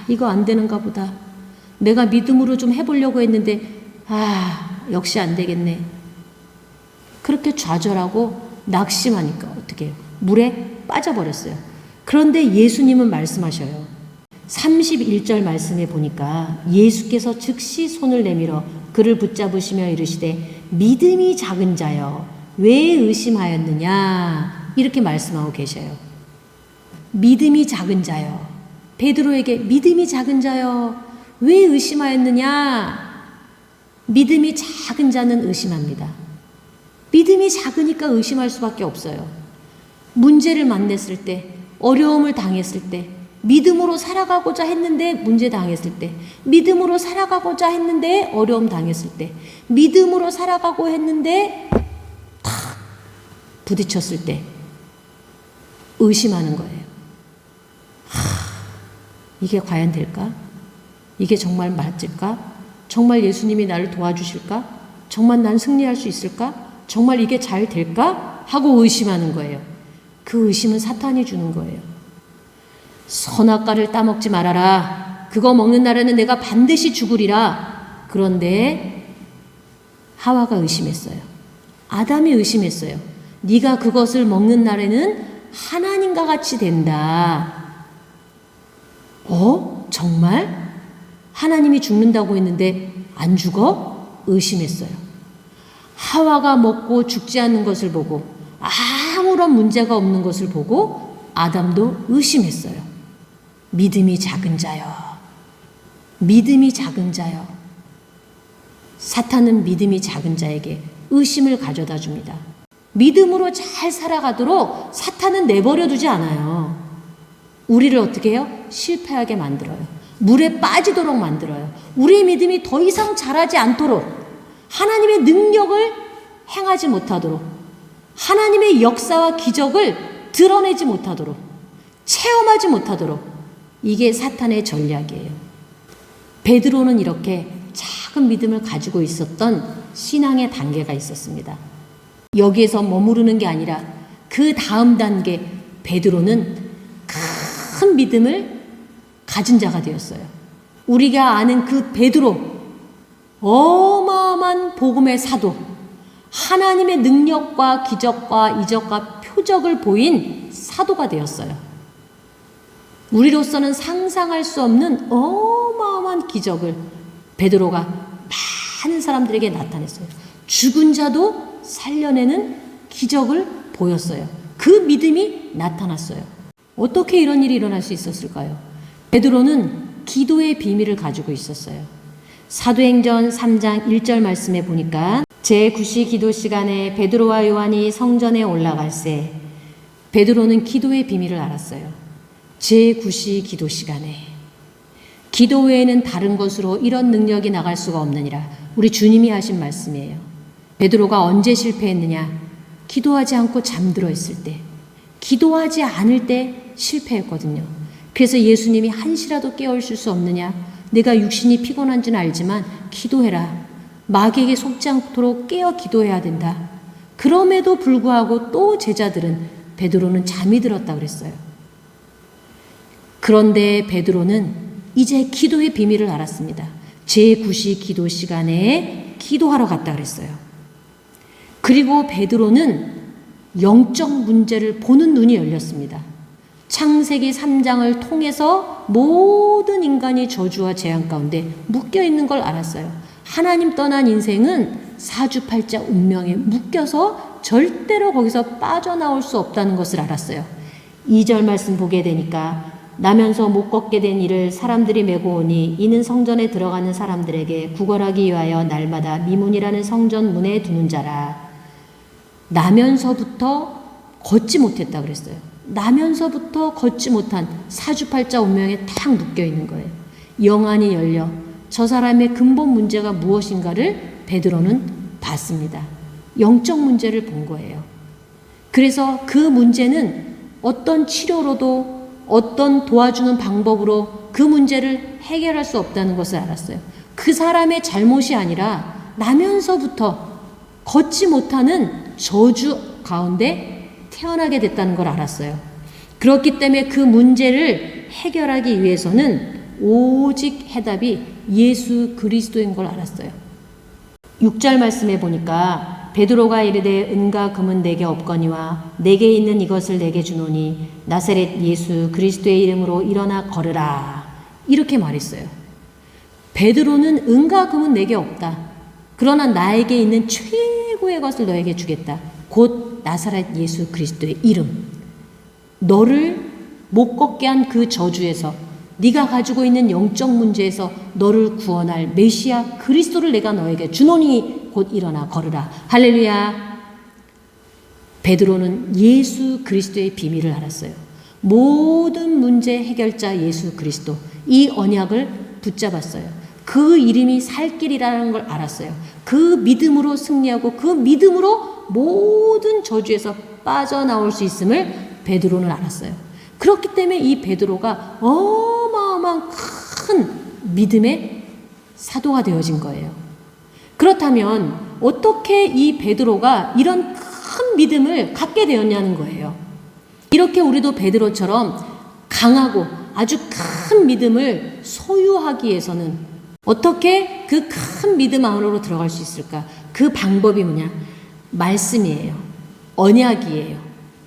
이거 안 되는가 보다. 내가 믿음으로 좀 해보려고 했는데 역시 안 되겠네. 그렇게 좌절하고 낙심하니까 어떻게 해요? 물에 빠져버렸어요. 그런데 예수님은 말씀하셔요. 31절 말씀에 보니까 예수께서 즉시 손을 내밀어 그를 붙잡으시며 이르시되 믿음이 작은 자여 왜 의심하였느냐 이렇게 말씀하고 계셔요. 믿음이 작은 자여, 베드로에게 믿음이 작은 자여 왜 의심하였느냐. 믿음이 작은 자는 의심합니다. 믿음이 작으니까 의심할 수밖에 없어요. 문제를 만났을 때, 어려움을 당했을 때, 믿음으로 살아가고자 했는데 문제 당했을 때, 믿음으로 살아가고자 했는데 어려움 당했을 때, 믿음으로 살아가고 했는데 탁 부딪혔을 때 의심하는 거예요. 이게 과연 될까? 이게 정말 맞을까? 정말 예수님이 나를 도와주실까? 정말 난 승리할 수 있을까? 정말 이게 잘 될까? 하고 의심하는 거예요. 그 의심은 사탄이 주는 거예요. 선악과를 따먹지 말아라. 그거 먹는 날에는 내가 반드시 죽으리라. 그런데 하와가 의심했어요. 아담이 의심했어요. 네가 그것을 먹는 날에는 하나님과 같이 된다. 정말? 하나님이 죽는다고 했는데 안 죽어? 의심했어요. 하와가 먹고 죽지 않는 것을 보고 아무런 문제가 없는 것을 보고 아담도 의심했어요. 믿음이 작은 자여. 믿음이 작은 자여. 사탄은 믿음이 작은 자에게 의심을 가져다 줍니다. 믿음으로 잘 살아가도록 사탄은 내버려 두지 않아요. 우리를 어떻게 해요? 실패하게 만들어요. 물에 빠지도록 만들어요. 우리의 믿음이 더 이상 자라지 않도록, 하나님의 능력을 행하지 못하도록, 하나님의 역사와 기적을 드러내지 못하도록, 체험하지 못하도록, 이게 사탄의 전략이에요. 베드로는 이렇게 작은 믿음을 가지고 있었던 신앙의 단계가 있었습니다. 여기에서 머무르는 게 아니라 그 다음 단계, 베드로는 큰 믿음을 가진 자가 되었어요. 우리가 아는 그 베드로, 어마어마한 복음의 사도, 하나님의 능력과 기적과 이적과 표적을 보인 사도가 되었어요. 우리로서는 상상할 수 없는 어마어마한 기적을 베드로가 많은 사람들에게 나타냈어요. 죽은 자도 살려내는 기적을 보였어요. 그 믿음이 나타났어요. 어떻게 이런 일이 일어날 수 있었을까요? 베드로는 기도의 비밀을 가지고 있었어요. 사도행전 3장 1절 말씀에 보니까 제9시 기도 시간에 베드로와 요한이 성전에 올라갈새 베드로는 기도의 비밀을 알았어요. 제9시 기도 시간에 기도 외에는 다른 것으로 이런 능력이 나갈 수가 없느니라. 우리 주님이 하신 말씀이에요. 베드로가 언제 실패했느냐? 기도하지 않고 잠들어 있을 때, 기도하지 않을 때 실패했거든요. 그래서 예수님이 한시라도 깨우칠 수 없느냐? 내가 육신이 피곤한지는 알지만 기도해라. 마귀에게 속지 않도록 깨어 기도해야 된다. 그럼에도 불구하고 또 제자들은 베드로는 잠이 들었다 그랬어요. 그런데 베드로는 이제 기도의 비밀을 알았습니다. 제9시 기도 시간에 기도하러 갔다 그랬어요. 그리고 베드로는 영적 문제를 보는 눈이 열렸습니다. 창세기 3장을 통해서 모든 인간이 저주와 재앙 가운데 묶여 있는 걸 알았어요. 하나님 떠난 인생은 사주팔자 운명에 묶여서 절대로 거기서 빠져나올 수 없다는 것을 알았어요. 2절 말씀 보게 되니까 나면서 못 걷게 된 이를 사람들이 메고 오니 이는 성전에 들어가는 사람들에게 구걸하기 위하여 날마다 미문이라는 성전 문에 두는 자라. 나면서부터 걷지 못했다 그랬어요. 나면서부터 걷지 못한 사주팔자 운명에 탁 묶여 있는 거예요. 영안이 열려 저 사람의 근본 문제가 무엇인가를 베드로는 봤습니다. 영적 문제를 본 거예요. 그래서 그 문제는 어떤 치료로도 어떤 도와주는 방법으로 그 문제를 해결할 수 없다는 것을 알았어요. 그 사람의 잘못이 아니라 나면서부터 걷지 못하는 저주 가운데 태어나게 됐다는 걸 알았어요. 그렇기 때문에 그 문제를 해결하기 위해서는 오직 해답이 예수 그리스도인 걸 알았어요. 6절 말씀에 보니까 베드로가 이르되 은과 금은 내게 없거니와 내게 있는 이것을 내게 주노니 나사렛 예수 그리스도의 이름으로 일어나 걸으라. 이렇게 말했어요. 베드로는 은과 금은 내게 없다. 그러나 나에게 있는 최고의 것을 너에게 주겠다. 곧 나사렛 예수 그리스도의 이름. 너를 못 걷게 한 그 저주에서, 네가 가지고 있는 영적 문제에서 너를 구원할 메시아 그리스도를 내가 너에게 주노니 곧 일어나 걸으라. 할렐루야. 베드로는 예수 그리스도의 비밀을 알았어요. 모든 문제 해결자 예수 그리스도, 이 언약을 붙잡았어요. 그 이름이 살 길이라는 걸 알았어요. 그 믿음으로 승리하고 그 믿음으로 모든 저주에서 빠져나올 수 있음을 베드로는 알았어요. 그렇기 때문에 이 베드로가 어마어마한 큰 믿음의 사도가 되어진 거예요. 그렇다면 어떻게 이 베드로가 이런 큰 믿음을 갖게 되었냐는 거예요. 이렇게 우리도 베드로처럼 강하고 아주 큰 믿음을 소유하기 위해서는 어떻게 그 큰 믿음 안으로 들어갈 수 있을까? 그 방법이 뭐냐? 말씀이에요. 언약이에요.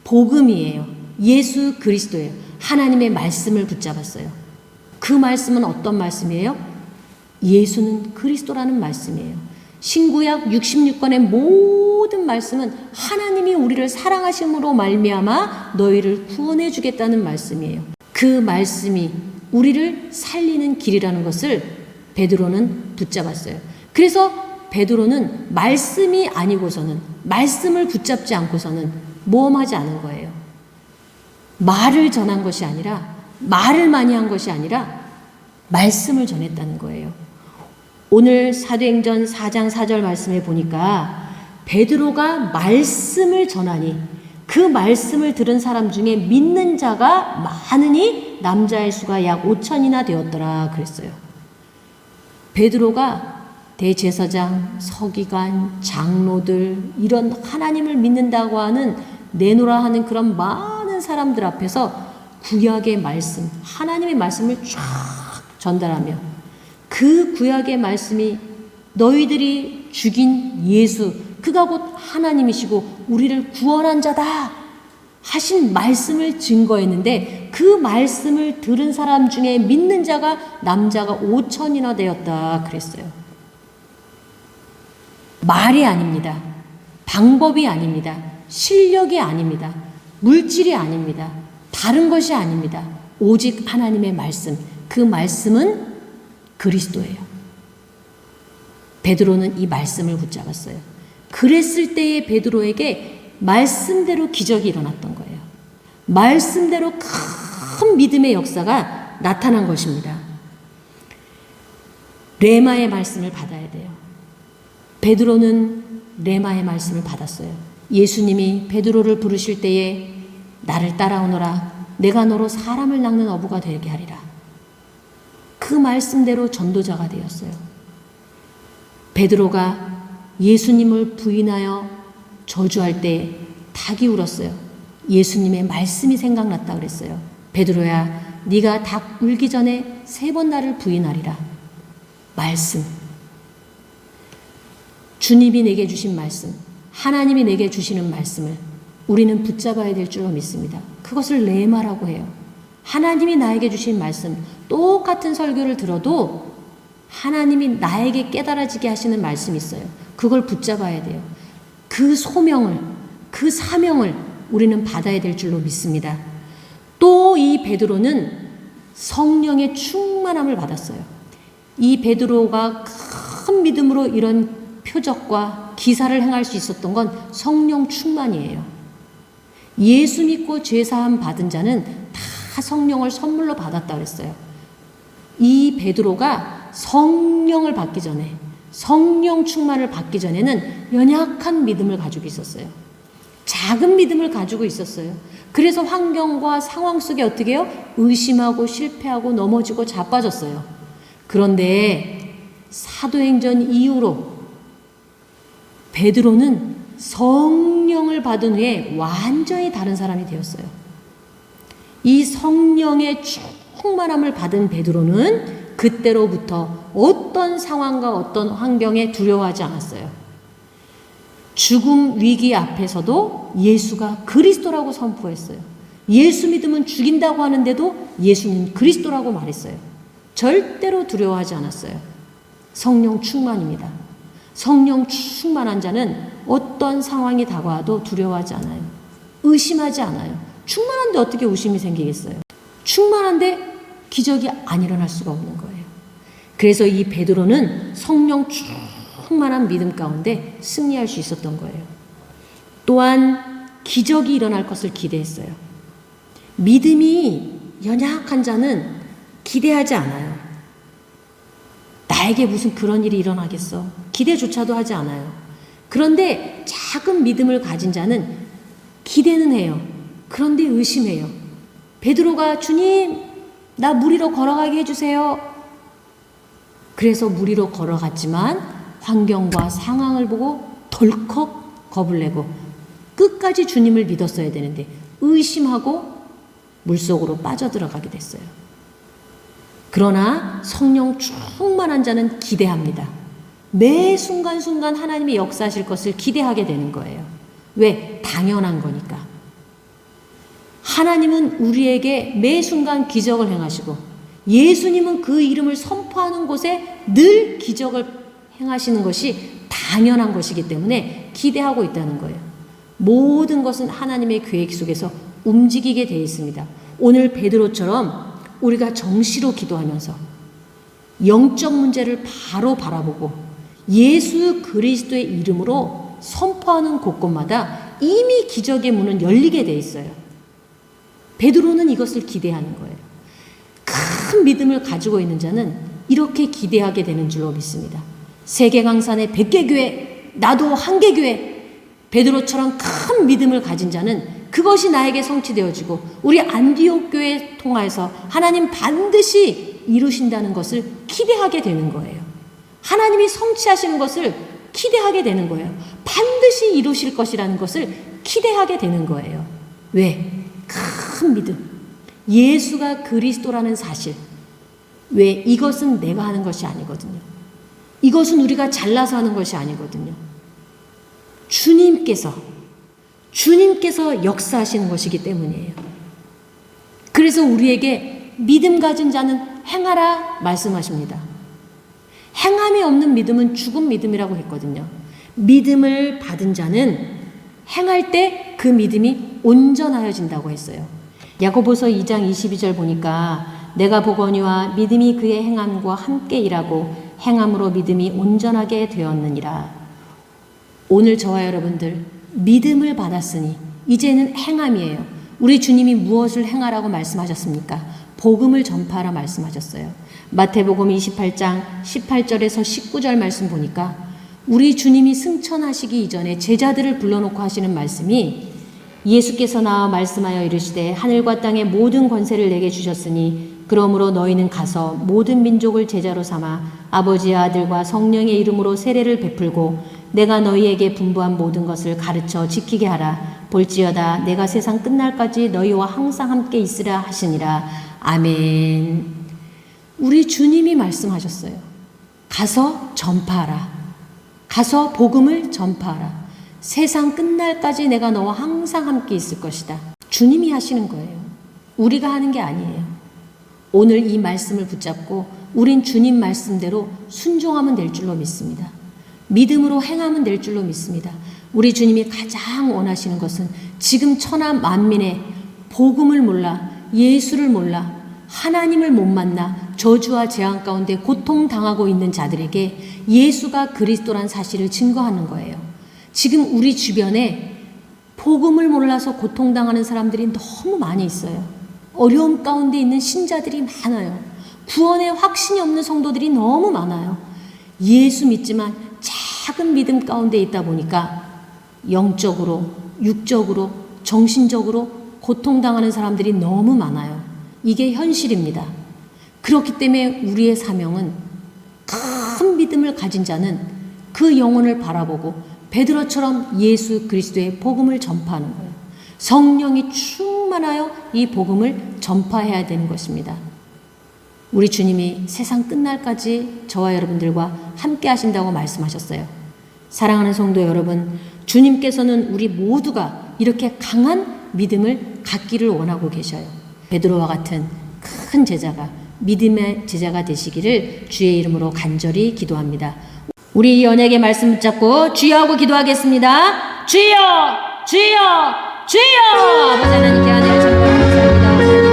복음이에요. 예수 그리스도예요. 하나님의 말씀을 붙잡았어요. 그 말씀은 어떤 말씀이에요? 예수는 그리스도라는 말씀이에요. 신구약 66권의 모든 말씀은 하나님이 우리를 사랑하심으로 말미암아 너희를 구원해 주겠다는 말씀이에요. 그 말씀이 우리를 살리는 길이라는 것을 베드로는 붙잡았어요. 그래서 베드로는 말씀이 아니고서는, 말씀을 붙잡지 않고서는 모험하지 않은 거예요. 말을 전한 것이 아니라, 말을 많이 한 것이 아니라 말씀을 전했다는 거예요. 오늘 사도행전 4장 4절 말씀에 보니까 베드로가 말씀을 전하니 그 말씀을 들은 사람 중에 믿는 자가 많으니 남자의 수가 약 5천이나 되었더라 그랬어요. 베드로가 대제사장, 서기관, 장로들, 이런 하나님을 믿는다고 하는, 내노라 하는 그런 많은 사람들 앞에서 구약의 말씀, 하나님의 말씀을 쫙 전달하며, 그 구약의 말씀이 너희들이 죽인 예수, 그가 곧 하나님이시고 우리를 구원한 자다 하신 말씀을 증거했는데, 그 말씀을 들은 사람 중에 믿는 자가 남자가 5천이나 되었다 그랬어요. 말이 아닙니다. 방법이 아닙니다. 실력이 아닙니다. 물질이 아닙니다. 다른 것이 아닙니다. 오직 하나님의 말씀, 그 말씀은 그리스도예요. 베드로는 이 말씀을 붙잡았어요. 그랬을 때의 베드로에게 말씀대로 기적이 일어났던 거예요. 말씀대로 큰 믿음의 역사가 나타난 것입니다. 레마의 말씀을 받아야 돼요. 베드로는 레마의 말씀을 받았어요. 예수님이 베드로를 부르실 때에 나를 따라오너라, 내가 너로 사람을 낚는 어부가 되게 하리라. 그 말씀대로 전도자가 되었어요. 베드로가 예수님을 부인하여 저주할 때 닭이 울었어요. 예수님의 말씀이 생각났다 그랬어요. 베드로야, 네가 닭 울기 전에 3번 나를 부인하리라. 말씀. 주님이 내게 주신 말씀, 하나님이 내게 주시는 말씀을 우리는 붙잡아야 될 줄로 믿습니다. 그것을 레마라고 해요. 하나님이 나에게 주신 말씀, 똑같은 설교를 들어도 하나님이 나에게 깨달아지게 하시는 말씀이 있어요. 그걸 붙잡아야 돼요. 그 소명을, 그 사명을 우리는 받아야 될 줄로 믿습니다. 또 이 베드로는 성령의 충만함을 받았어요. 이 베드로가 큰 믿음으로 이런 표적과 기사를 행할 수 있었던 건 성령 충만이에요. 예수 믿고 죄사함 받은 자는 다 성령을 선물로 받았다 그랬어요. 이 베드로가 성령을 받기 전에, 성령 충만을 받기 전에는 연약한 믿음을 가지고 있었어요. 작은 믿음을 가지고 있었어요. 그래서 환경과 상황 속에 어떻게 해요? 의심하고 실패하고 넘어지고 자빠졌어요. 그런데 사도행전 이후로 베드로는 성령을 받은 후에 완전히 다른 사람이 되었어요. 이 성령의 충만함을 받은 베드로는 그때로부터 어떤 상황과 어떤 환경에 두려워하지 않았어요. 죽음 위기 앞에서도 예수가 그리스도라고 선포했어요. 예수 믿으면 죽인다고 하는데도 예수는 그리스도라고 말했어요. 절대로 두려워하지 않았어요. 성령 충만입니다. 성령 충만한 자는 어떤 상황이 다가와도 두려워하지 않아요. 의심하지 않아요. 충만한데 어떻게 의심이 생기겠어요? 충만한데 기적이 안 일어날 수가 없는 거예요. 그래서 이 베드로는 성령 충만한 믿음 가운데 승리할 수 있었던 거예요. 또한 기적이 일어날 것을 기대했어요. 믿음이 연약한 자는 기대하지 않아요. 나에게 무슨 그런 일이 일어나겠어? 기대조차도 하지 않아요. 그런데 작은 믿음을 가진 자는 기대는 해요. 그런데 의심해요. 베드로가 주님, 나 물 위로 걸어가게 해주세요. 그래서 물 위로 걸어갔지만 환경과 상황을 보고 덜컥 겁을 내고 끝까지 주님을 믿었어야 되는데 의심하고 물속으로 빠져들어가게 됐어요. 그러나 성령 충만한 자는 기대합니다. 매 순간순간 하나님이 역사하실 것을 기대하게 되는 거예요. 왜? 당연한 거니까. 하나님은 우리에게 매 순간 기적을 행하시고 예수님은 그 이름을 선포하는 곳에 늘 기적을 행하시는 것이 당연한 것이기 때문에 기대하고 있다는 거예요. 모든 것은 하나님의 계획 속에서 움직이게 되어 있습니다. 오늘 베드로처럼 우리가 정시로 기도하면서 영적 문제를 바로 바라보고 예수 그리스도의 이름으로 선포하는 곳곳마다 이미 기적의 문은 열리게 돼 있어요. 베드로는 이것을 기대하는 거예요. 큰 믿음을 가지고 있는 자는 이렇게 기대하게 되는 줄로 믿습니다. 세계 강산의 100개 교회, 나도 1개 교회, 베드로처럼 큰 믿음을 가진 자는 그것이 나에게 성취되어지고 우리 안디옥 교회 통해서 하나님 반드시 이루신다는 것을 기대하게 되는 거예요. 하나님이 성취하시는 것을 기대하게 되는 거예요. 반드시 이루실 것이라는 것을 기대하게 되는 거예요. 왜? 큰 믿음. 예수가 그리스도라는 사실. 왜? 이것은 내가 하는 것이 아니거든요. 이것은 우리가 잘나서 하는 것이 아니거든요. 주님께서 역사하시는 것이기 때문이에요. 그래서 우리에게 믿음 가진 자는 행하라 말씀하십니다. 행함이 없는 믿음은 죽은 믿음이라고 했거든요. 믿음을 받은 자는 행할 때 그 믿음이 온전하여진다고 했어요. 야고보서 2장 22절 보니까 내가 보거니와 믿음이 그의 행함과 함께 일하고 행함으로 믿음이 온전하게 되었느니라. 오늘 저와 여러분들 믿음을 받았으니 이제는 행함이에요. 우리 주님이 무엇을 행하라고 말씀하셨습니까? 복음을 전파하라 말씀하셨어요. 마태복음 28장 18절에서 19절 말씀 보니까 우리 주님이 승천하시기 이전에 제자들을 불러놓고 하시는 말씀이 예수께서 나와 말씀하여 이르시되 하늘과 땅의 모든 권세를 내게 주셨으니 그러므로 너희는 가서 모든 민족을 제자로 삼아 아버지의 아들과 성령의 이름으로 세례를 베풀고 내가 너희에게 분부한 모든 것을 가르쳐 지키게 하라. 볼지어다 내가 세상 끝날까지 너희와 항상 함께 있으라 하시니라. 아멘. 우리 주님이 말씀하셨어요. 가서 전파하라. 가서 복음을 전파하라. 세상 끝날까지 내가 너와 항상 함께 있을 것이다. 주님이 하시는 거예요. 우리가 하는 게 아니에요. 오늘 이 말씀을 붙잡고 우린 주님 말씀대로 순종하면 될 줄로 믿습니다. 믿음으로 행하면 될 줄로 믿습니다. 우리 주님이 가장 원하시는 것은 지금 천하 만민의 복음을 몰라, 예수를 몰라, 하나님을 못 만나 저주와 재앙 가운데 고통당하고 있는 자들에게 예수가 그리스도란 사실을 증거하는 거예요. 지금 우리 주변에 복음을 몰라서 고통당하는 사람들이 너무 많이 있어요. 어려움 가운데 있는 신자들이 많아요. 구원의 확신이 없는 성도들이 너무 많아요. 예수 믿지만 작은 믿음 가운데 있다 보니까 영적으로, 육적으로, 정신적으로 고통당하는 사람들이 너무 많아요. 이게 현실입니다. 그렇기 때문에 우리의 사명은 큰 믿음을 가진 자는 그 영혼을 바라보고 베드로처럼 예수 그리스도의 복음을 전파하는 거예요. 성령이 충만하여 이 복음을 전파해야 되는 것입니다. 우리 주님이 세상 끝날까지 저와 여러분들과 함께 하신다고 말씀하셨어요. 사랑하는 성도 여러분, 주님께서는 우리 모두가 이렇게 강한 믿음을 갖기를 원하고 계셔요. 베드로와 같은 큰 제자가 믿음의 제자가 되시기를 주의 이름으로 간절히 기도합니다. 우리 연예계 말씀 붙잡고 주여 하고 기도하겠습니다. 주여! 주여! 주여! 아버지 하나님께 하늘을 정말 감사합니다.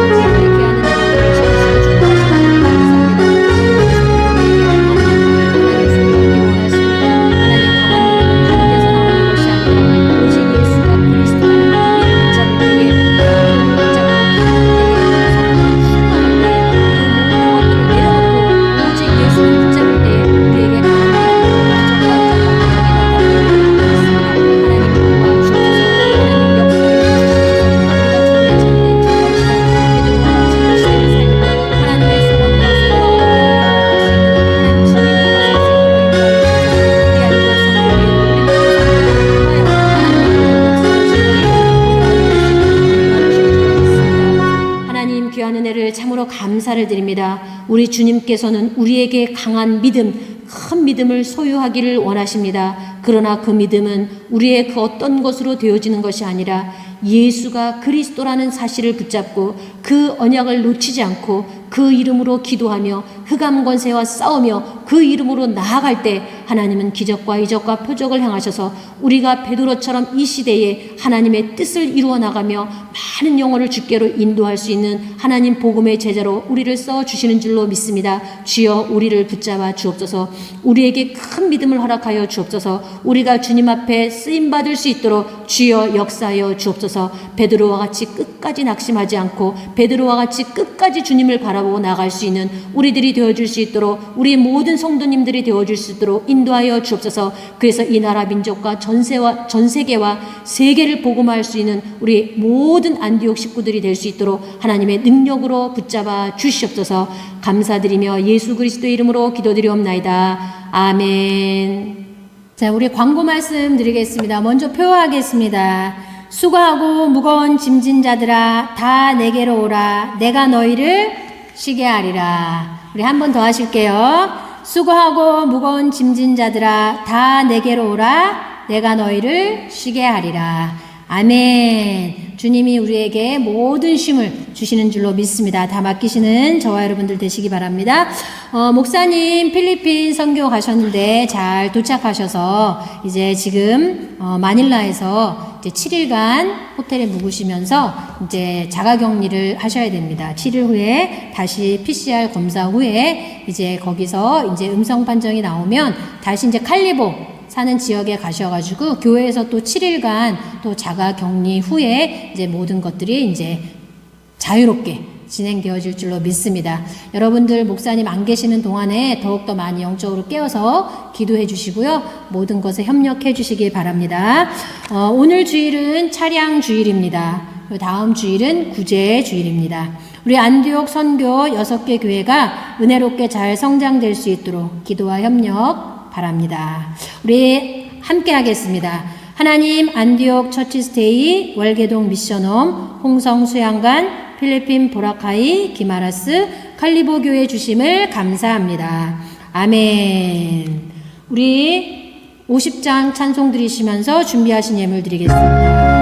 감사를 드립니다. 우리 주님께서는 우리에게 강한 믿음, 큰 믿음을 소유하기를 원하십니다. 그러나 그 믿음은 우리의 그 어떤 것으로 되어지는 것이 아니라 예수가 그리스도라는 사실을 붙잡고 그 언약을 놓치지 않고 그 이름으로 기도하며 흑암 권세와 싸우며 그 이름으로 나아갈 때 하나님은 기적과 이적과 표적을 행하셔서 우리가 베드로처럼 이 시대에 하나님의 뜻을 이루어 나가며 많은 영혼을 주께로 인도할 수 있는 하나님 복음의 제자로 우리를 써주시는 줄로 믿습니다. 주여 우리를 붙잡아 주옵소서. 우리에게 큰 믿음을 허락하여 주옵소서. 우리가 주님 앞에 쓰임받을 수 있도록 주여 역사하여 주옵소서. 베드로와 같이 끝까지 낙심하지 않고 베드로와 같이 끝까지 주님을 바라보고 나갈 수 있는 우리들이 되어줄 수 있도록 우리 모든 성도님들이 되어줄 수 있도록 인도하여 주옵소서. 그래서 이 나라 민족과 전 세계와 세계를 복음화할 수 있는 우리 모든 안디옥 식구들이 될 수 있도록 하나님의 능력으로 붙잡아 주시옵소서. 감사드리며 예수 그리스도의 이름으로 기도드리옵나이다. 아멘. 자, 우리 광고 말씀 드리겠습니다. 먼저 표하겠습니다. 수고하고 무거운 짐진 자들아 다 내게로 오라. 내가 너희를 쉬게 하리라. 우리 한 번 더 하실게요. 수고하고 무거운 짐진 자들아 다 내게로 오라. 내가 너희를 쉬게 하리라. 아멘. 주님이 우리에게 모든 쉼을 주시는 줄로 믿습니다. 다 맡기시는 저와 여러분들 되시기 바랍니다. 목사님 필리핀 선교 가셨는데 잘 도착하셔서 이제 지금 마닐라에서 이제 7일간 호텔에 묵으시면서 이제 자가격리를 하셔야 됩니다. 7일 후에 다시 PCR 검사 후에 이제 거기서 이제 음성 판정이 나오면 다시 이제 칼리보 사는 지역에 가셔가지고 교회에서 또 7일간 또 자가 격리 후에 이제 모든 것들이 이제 자유롭게 진행되어질 줄로 믿습니다. 여러분들 목사님 안 계시는 동안에 더욱더 많이 영적으로 깨어서 기도해 주시고요. 모든 것에 협력해 주시기 바랍니다. 오늘 주일은 차량 주일입니다. 다음 주일은 구제 주일입니다. 우리 안디옥 선교 6개 교회가 은혜롭게 잘 성장될 수 있도록 기도와 협력 바랍니다. 우리 함께 하겠습니다. 하나님 안디옥 처치스테이 월계동 미션홈 홍성 수양관 필리핀 보라카이 기마라스 칼리보 교회 주심을 감사합니다. 아멘. 우리 50장 찬송 드리시면서 준비하신 예물 드리겠습니다.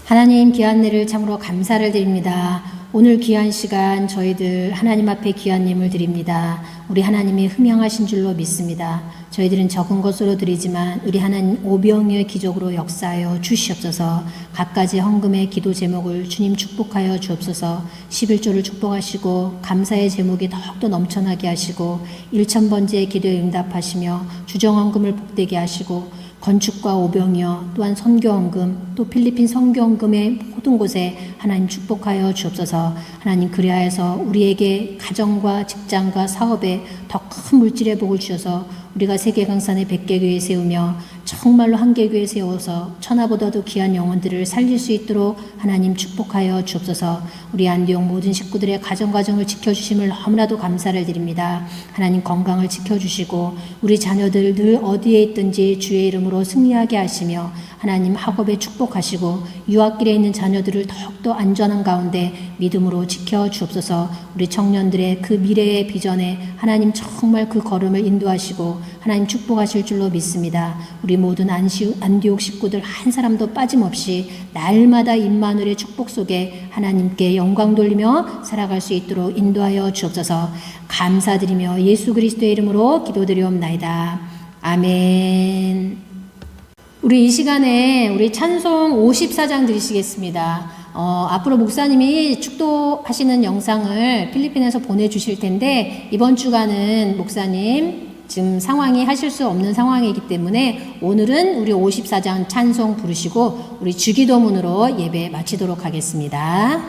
하나님 귀한 일을 참으로 감사를 드립니다. 오늘 귀한 시간 저희들 하나님 앞에 귀한 예물 드립니다. 우리 하나님이 흠양하신 줄로 믿습니다. 저희들은 적은 것으로 드리지만 우리 하나님 오병이의 기적으로 역사하여 주시옵소서. 각가지 헌금의 기도 제목을 주님 축복하여 주옵소서. 11조를 축복하시고 감사의 제목이 더욱더 넘쳐나게 하시고 1,000번째의 기도에 응답하시며 주정헌금을 복되게 하시고 건축과 오병이어 또한 선교헌금 또 필리핀 선교헌금의 모든 곳에 하나님 축복하여 주옵소서. 하나님 그리하여서 우리에게 가정과 직장과 사업에 더 큰 물질의 복을 주셔서 우리가 세계강산의 100개 교회 세우며 정말로 한개 교회 세워서 천하보다도 귀한 영혼들을 살릴 수 있도록 하나님 축복하여 주옵소서. 우리 안디옥 모든 식구들의 가정을 지켜주심을 너무나도 감사를 드립니다. 하나님 건강을 지켜주시고 우리 자녀들 늘 어디에 있든지 주의 이름으로 승리하게 하시며 하나님 학업에 축복하시고 유학길에 있는 자녀들을 더욱더 안전한 가운데 믿음으로 지켜주옵소서. 우리 청년들의 그 미래의 비전에 하나님 정말 그 걸음을 인도하시고 하나님 축복하실 줄로 믿습니다. 우리 모든 안디옥 식구들 한 사람도 빠짐없이 날마다 임마누엘의 축복 속에 하나님께 영광 돌리며 살아갈 수 있도록 인도하여 주옵소서. 감사드리며 예수 그리스도의 이름으로 기도드리옵나이다. 아멘. 우리 이 시간에 우리 찬송 54장 드리시겠습니다. 앞으로 목사님이 축도하시는 영상을 필리핀에서 보내주실 텐데 이번 주간은 목사님 지금 상황이 하실 수 없는 상황이기 때문에 오늘은 우리 54장 찬송 부르시고 우리 주기도문으로 예배 마치도록 하겠습니다.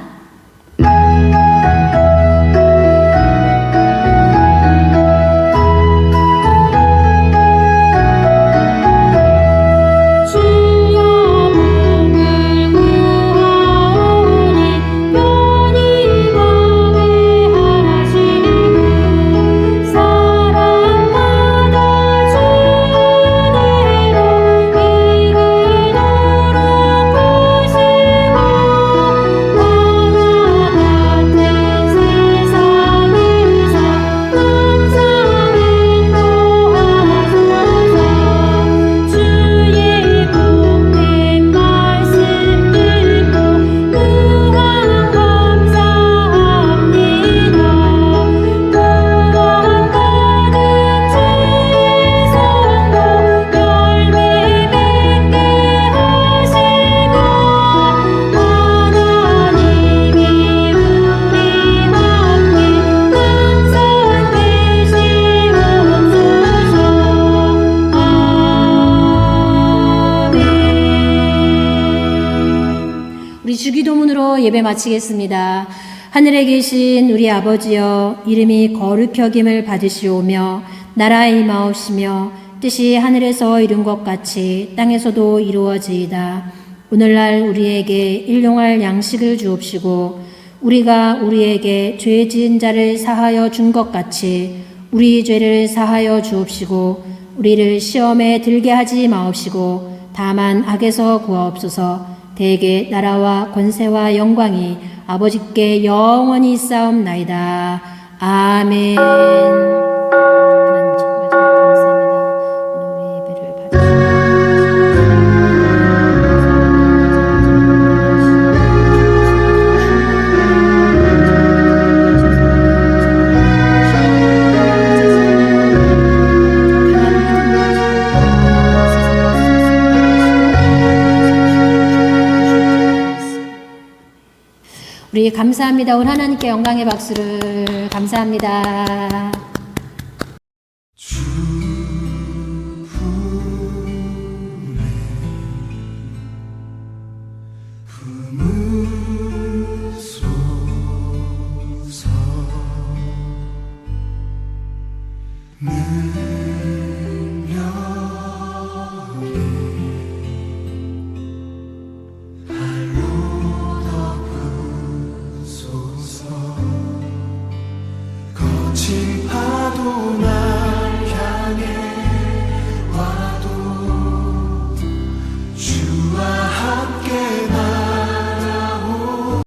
주기도문으로 예배 마치겠습니다. 하늘에 계신 우리 아버지여, 이름이 거룩히 여김을 받으시오며 나라의 임하옵시며 뜻이 하늘에서 이룬 것 같이 땅에서도 이루어지이다. 오늘날 우리에게 일용할 양식을 주옵시고 우리가 우리에게 죄 지은 자를 사하여 준 것 같이 우리 죄를 사하여 주옵시고 우리를 시험에 들게 하지 마옵시고 다만 악에서 구하옵소서. 대개 나라와 권세와 영광이 아버지께 영원히 있사옵나이다. 아멘. 하나님 정말 감사합니다. 오늘 우리 예배를 우리 감사합니다. 오늘 하나님께 영광의 박수를 감사합니다. 거친 파도